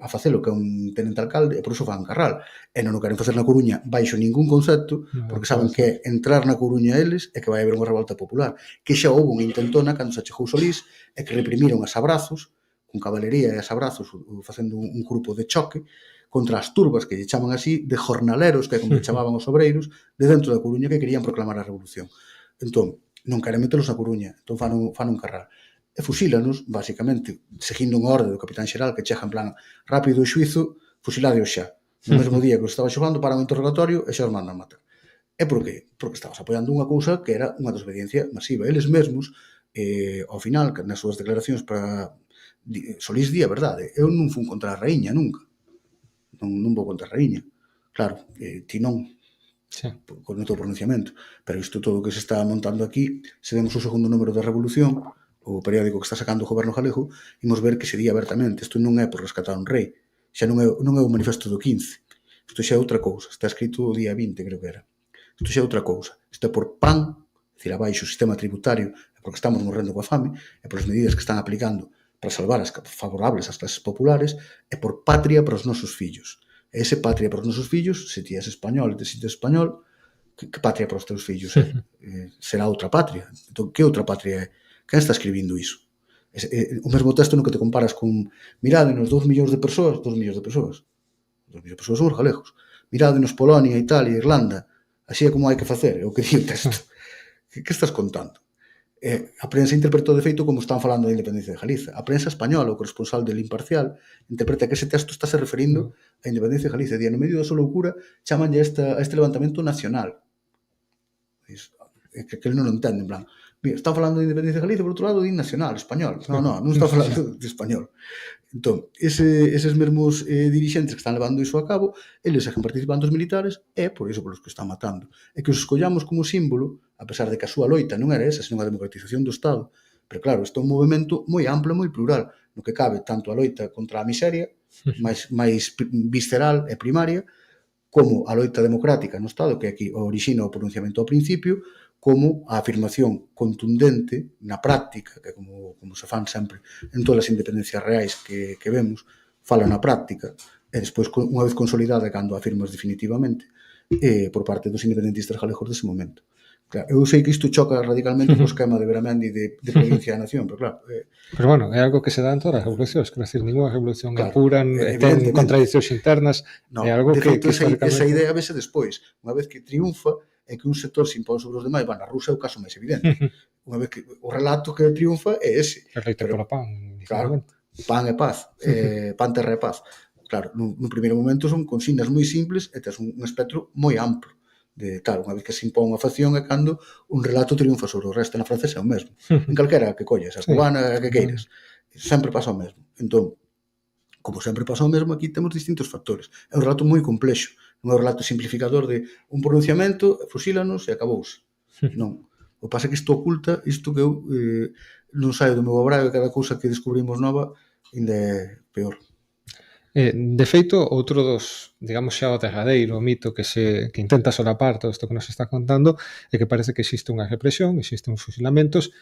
a facelo, que é un tenente alcalde, e por iso fan Carral. E non o queren facer na Coruña baixo ningún concepto, porque saben que entrar na Coruña eles é que vai haber unha revolta popular, que xa houve unha intentona cando se achegou Solís, e que reprimiron a sabrazos, con cabalería e a sabrazos, facendo un grupo de choque, contra as turbas, que lle chaman así, de jornaleros, que é como lle chamaban os obreiros, de dentro da Coruña que querían proclamar a revolución. Entón, non queren metelos na Coruña, entón fan un carral. E fusílanos, basicamente, seguindo unha orde do capitán xeral que chega en plan rápido o xuizo, fusiladeos xa. No mesmo día que os estaba xogando, paran o interrogatorio e xa os mandan matar. E por qué? Porque estabas apoiando unha cousa que era unha desobediencia masiva. Eles mesmos, ao final, nas súas declaracións para Solís di a verdade, eu non fun contra a raíña nunca, non vou contra a raíña, claro, ti non, Sí. con o teu pronunciamento, pero isto todo o que se está montando aquí, se vemos o segundo número da Revolución, o periódico que está sacando o goberno galego, imos ver que se di abertamente, isto non é por rescatar un rei, xa non é o manifesto do 15, isto xa é outra cousa, está escrito o día 20, creo que era, isto xa é outra cousa, isto é por pan, é dicir, abaixo o sistema tributario, é porque estamos morrendo coa fame, e por as medidas que están aplicando para salvar as favorables ás clases populares, e por patria para os nosos fillos. E ese patria para os nosos fillos, se ti és español e te sintes español, que patria para os teus fillos é? Será outra patria. Entón, que outra patria é? Quen está escribindo iso? O mesmo texto no que te comparas con mirádenos 2 millóns de persoas, 2 millóns de persoas son os galegos. Mirádenos Polonia, Italia, Irlanda, así é como hai que facer, é o que di o texto. Que estás contando? A prensa interpretou de feito como están falando da independencia de Galiza. A prensa española, o corresponsal del Imparcial, interpreta que ese texto estáse referindo á independencia de Galiza. E no medio da súa loucura chamanlle a este levantamento nacional. Que ele non o entende, en plan, mira, está falando de independencia de Galiza, por outro lado, din nacional, español. Non está falando de español. Entón, eses mesmos dirixentes que están levando iso a cabo, eles seguen participando os militares, e por iso polos que están matando. E que os escollamos como símbolo, a pesar de que a súa loita non era esa, senón a democratización do Estado. Pero claro, isto é un movimento moi amplo e moi plural, no que cabe tanto a loita contra a miseria, máis visceral e primaria, como a loita democrática no Estado, que aquí orixina o pronunciamento ao principio, como a afirmación contundente na práctica, que como se fan sempre en todas as independencias reais que vemos, fala na práctica, e despois, unha vez consolidada, cando afirmas definitivamente, por parte dos independentistas galegos dese momento. Claro, eu sei que isto choca radicalmente co esquema de Beramendi de provincia da nación, pero claro... Pero bueno, é algo que se dá en todas as revolucións, quero decir, ninguna revolución é Claro, pura, ten contradicións internas, é algo que históricamente... Esa idea vese despois, unha vez que triunfa, é que un sector se impón sobre os demais, na Rusia é o caso máis evidente. Unha vez que o relato que triunfa é ese. É leite pola pan, claro, pan e paz, pan, terra e paz. Claro, no primeiro momento son consignas moi simples e tes un espectro moi amplo. Claro, unha vez que se impón unha facción é cando un relato triunfa sobre o resto. Na francesa é o mesmo. En calquera que colles, a cubana, a que queiras. Sempre pasa o mesmo. Entón, como sempre pasa o mesmo, aquí temos distintos factores. É un relato moi complexo. Non é un relato simplificador de un pronunciamento, fusílanos e acabouse. Non. O que pasa é que isto oculta isto que eu non saio do meu abraio, cada cousa que descubrimos nova ainda é peor. De feito, outro dos, digamos xa o derradeiro mito que intenta solapar todo isto que nos está contando é que parece que existe unha represión, existen uns fusilamentos,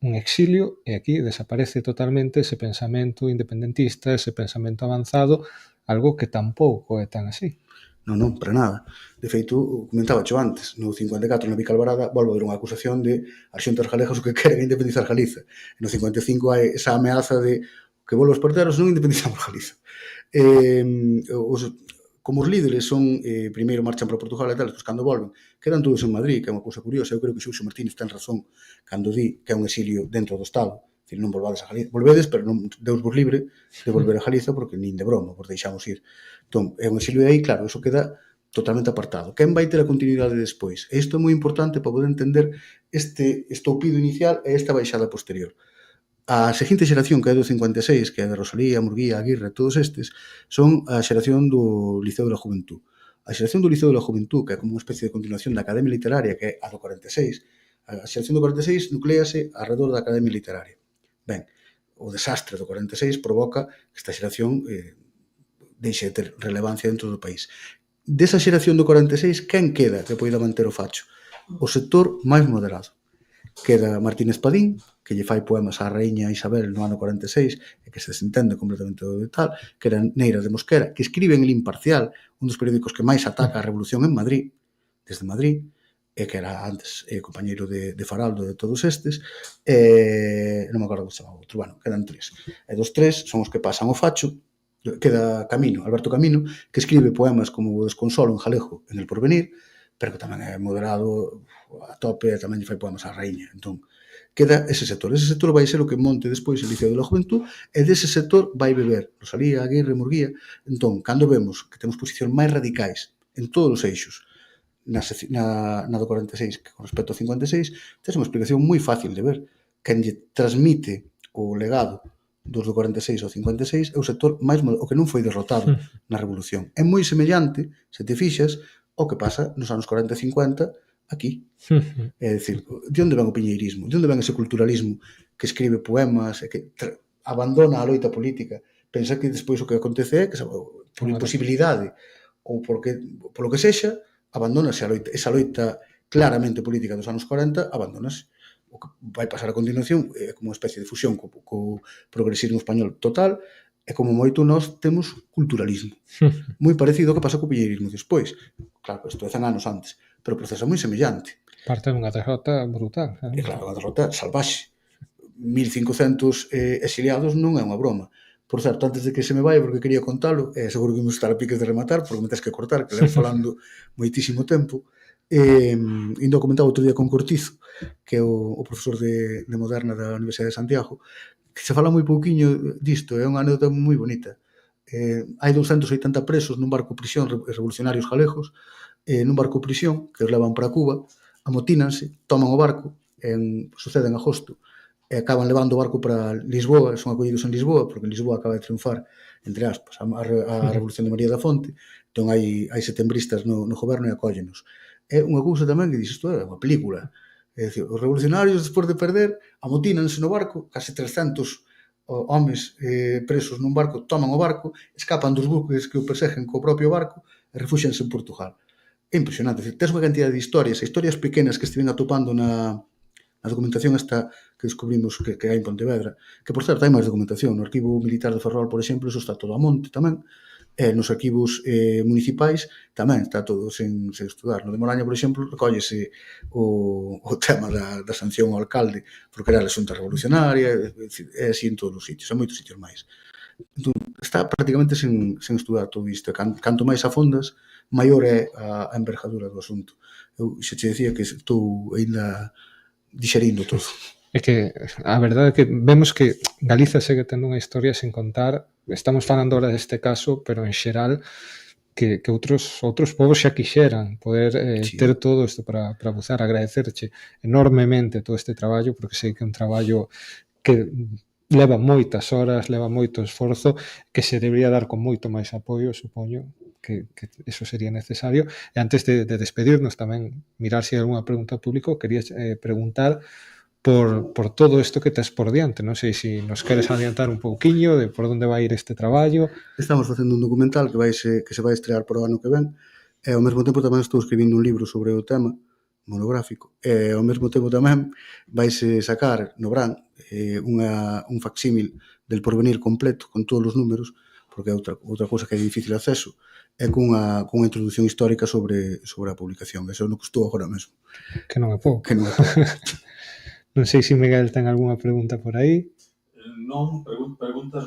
un exilio, e aquí desaparece totalmente ese pensamento independentista, ese pensamento avanzado, algo que tampouco é tan así. Non, para nada. De feito, comentaba xo antes, no 54 na Bica Alvarada volve a haber unha acusación de as xuntas galegas o que queren independizar Galiza. No 55 hai esa ameaza de que volve os porteros non independizamos Galiza. Como os líderes son primeiro marchan para Portugal e tal, pois cando volven quedan todos en Madrid, que é unha cousa curiosa. Eu creo que Xurxo Martínez ten razón cando di que é un exilio dentro do Estado, dicir, non volvades a Galiza, volvedes, pero non Deus vos libre de volver a Galiza porque nin de broma vos deixamos ir. Entón, é un exilio de aí, claro, eso queda totalmente apartado. Quen vai ter a continuidade despois? E isto é moi importante para poder entender este estoupido inicial e esta baixada posterior. A seguinte xeración, que é do 56, que é de Rosalía, Murguía, Aguirre, todos estes, son a xeración do Liceo da Juventud. A xeración do Liceo da Juventud, que é como unha especie de continuación da Academia Literaria, que é a do 46, a xeración do 46 nucléase alrededor da Academia Literaria. Ben, o desastre do 46 provoca que esta xeración deixe de ter relevancia dentro do país. Desa xeración do 46, quen queda que poida manter o facho? O sector máis moderado. Queda Martínez Padín, que lle fai poemas á raíña Isabel no ano 46 e que se desentende completamente do tal, que era Neira de Mosquera, que escribe en El Imparcial, un dos periódicos que máis ataca a revolución en Madrid, desde Madrid, e que era antes compañeiro de Faraldo de todos estes, non me acordo como se chamaba outro, bueno, quedan tres. E dos tres son os que pasan o facho, queda Camino, Alberto Camino, que escribe poemas como o Desconsolo en galego en El Porvenir, pero que tamén é moderado a tope, e tamén lle fai poemas á raíña. Entón, queda ese sector. Ese sector vai ser o que monte despois el Liceo de la Juventud, e dese sector vai beber Rosalía, Aguirre, Murguía. Entón, cando vemos que temos posicións máis radicais en todos os eixos, na do 46, que con respecto ao 56, tens unha explicación moi fácil de ver. Quen lle transmite o legado dos do 46 ao 56 é o sector máis o que non foi derrotado na Revolución. É moi semellante, se te fixas, o que pasa nos anos 40 e 50 aquí. É dicir, de onde ven o piñeirismo? De onde ven ese culturalismo que escribe poemas e que abandona a loita política? Pensa que despois o que acontece é que por imposibilidade ou polo que sexa, abandónase a loita, esa loita claramente política dos anos 40, abandónase. O que vai pasar a continuación é como unha especie de fusión co progresismo español total, e como moito nós temos culturalismo. Moi parecido ao que pasa co piñeirismo despois. Claro, isto é 100 anos antes, pero o proceso é moi semellante. Parte dunha derrota brutal. E claro, unha derrota salvaxe. 1500 exiliados non é unha broma. Por certo, antes de que se me vai, porque quería contalo, seguro que imos estar a piques de rematar, porque me tens que cortar, que levo falando moitísimo tempo. Indo comentaba outro día con Cortizo, que é o profesor de Moderna da Universidade de Santiago, que se fala moi pouquiño disto, é unha anécdota moi bonita. Hai 280 presos nun barco prisión, revolucionarios galegos, nun barco prisión, que os levan para Cuba, amotínanse, toman o barco, sucede en agosto, e acaban levando o barco para Lisboa, son acollidos en Lisboa, porque en Lisboa acaba de triunfar, entre aspas, a Revolución de María da Fonte, entón hai setembristas no goberno e acóllenos. É unha cousa tamén que dices, isto é unha película. É dicir, os revolucionarios, despois de perder, amotínanse no barco, case 300 homes presos nun barco, toman o barco, escapan dos buques que o perseguen co propio barco e refúxanse en Portugal. É impresionante. É dicir, tes unha cantidad de historias pequenas que estiven atopando na documentación esta que descubrimos que hai en Pontevedra, que, por certo, hai máis documentación. No arquivo militar de Ferrol, por exemplo, iso está todo a monte tamén. Nos arquivos municipais tamén está todo sen estudar. No de Moraña, por exemplo, recóllese o tema da sanción ao alcalde por crear a xunta revolucionaria, é así en todos os sitios, en moitos sitios máis. Entón, está prácticamente sen estudar todo isto. Canto máis afondas, maior é a envergadura do asunto. Eu xa che decía que estou ainda dixerindo todo. É que a verdade é que vemos que Galiza segue tendo unha historia sen contar. Estamos falando agora deste caso, pero en xeral que outros povos xa quixeran poder ter todo isto para abusar. Agradecerche enormemente todo este traballo, porque sei que é un traballo que leva moitas horas, leva moito esforzo, que se debería dar con moito máis apoio, supoño que eso sería necesario. E antes de despedirnos tamén, mirar se hai algunha pregunta ao público, quería preguntar por todo isto que tes por diante. Non sei se nos queres adiantar un pouquiño de por onde vai ir este traballo. Estamos facendo un documental que se vai estrear por o ano que ven, e ao mesmo tempo tamén estou escribindo un libro sobre o tema, monográfico, e ao mesmo tempo tamén vaise sacar no Bran un facsímil del Porvenir completo, con todos os números, porque é outra cousa que é difícil acceso, e cunha introducción histórica sobre a publicación. Eso é no que estou agora mesmo. Que non é pouco. Non sei se Miguel ten algunha pregunta por aí. Non, preguntas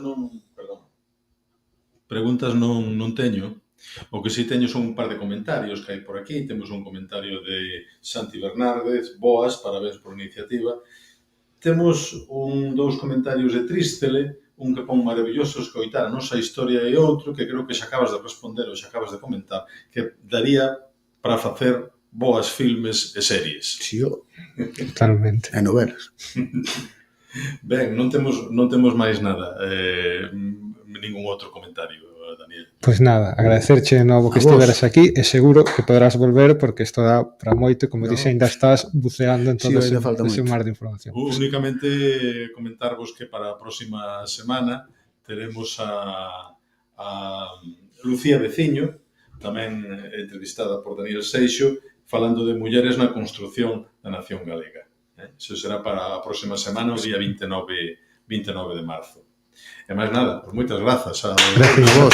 non teño. O que si teño son un par de comentarios que hai por aquí. Temos un comentario de Santi Bernárdez, boas, parabéns por iniciativa. Temos dous comentarios de Trístele, un que pon maravilloso escoitar a nosa historia e outro que creo que xa acabas de responder ou xa acabas de comentar, que daría para facer boas filmes e series. Si, totalmente. E novelas. Ben, non temos máis nada. Ningún outro comentario, Daniel. Pois nada, agradecerche de novo que estiveras aquí e seguro que poderás volver porque isto dá para moito e, como dixe, ainda estás buceando en todo ese mar de información. Únicamente comentarvos que para a próxima semana teremos a Lucía Veciño, tamén entrevistada por Daniel Seixo, falando de mulleres na construción da nación galega. Iso será para a próxima semana, o día 29 de marzo. E máis nada, pois moitas grazas. Gracias a vos.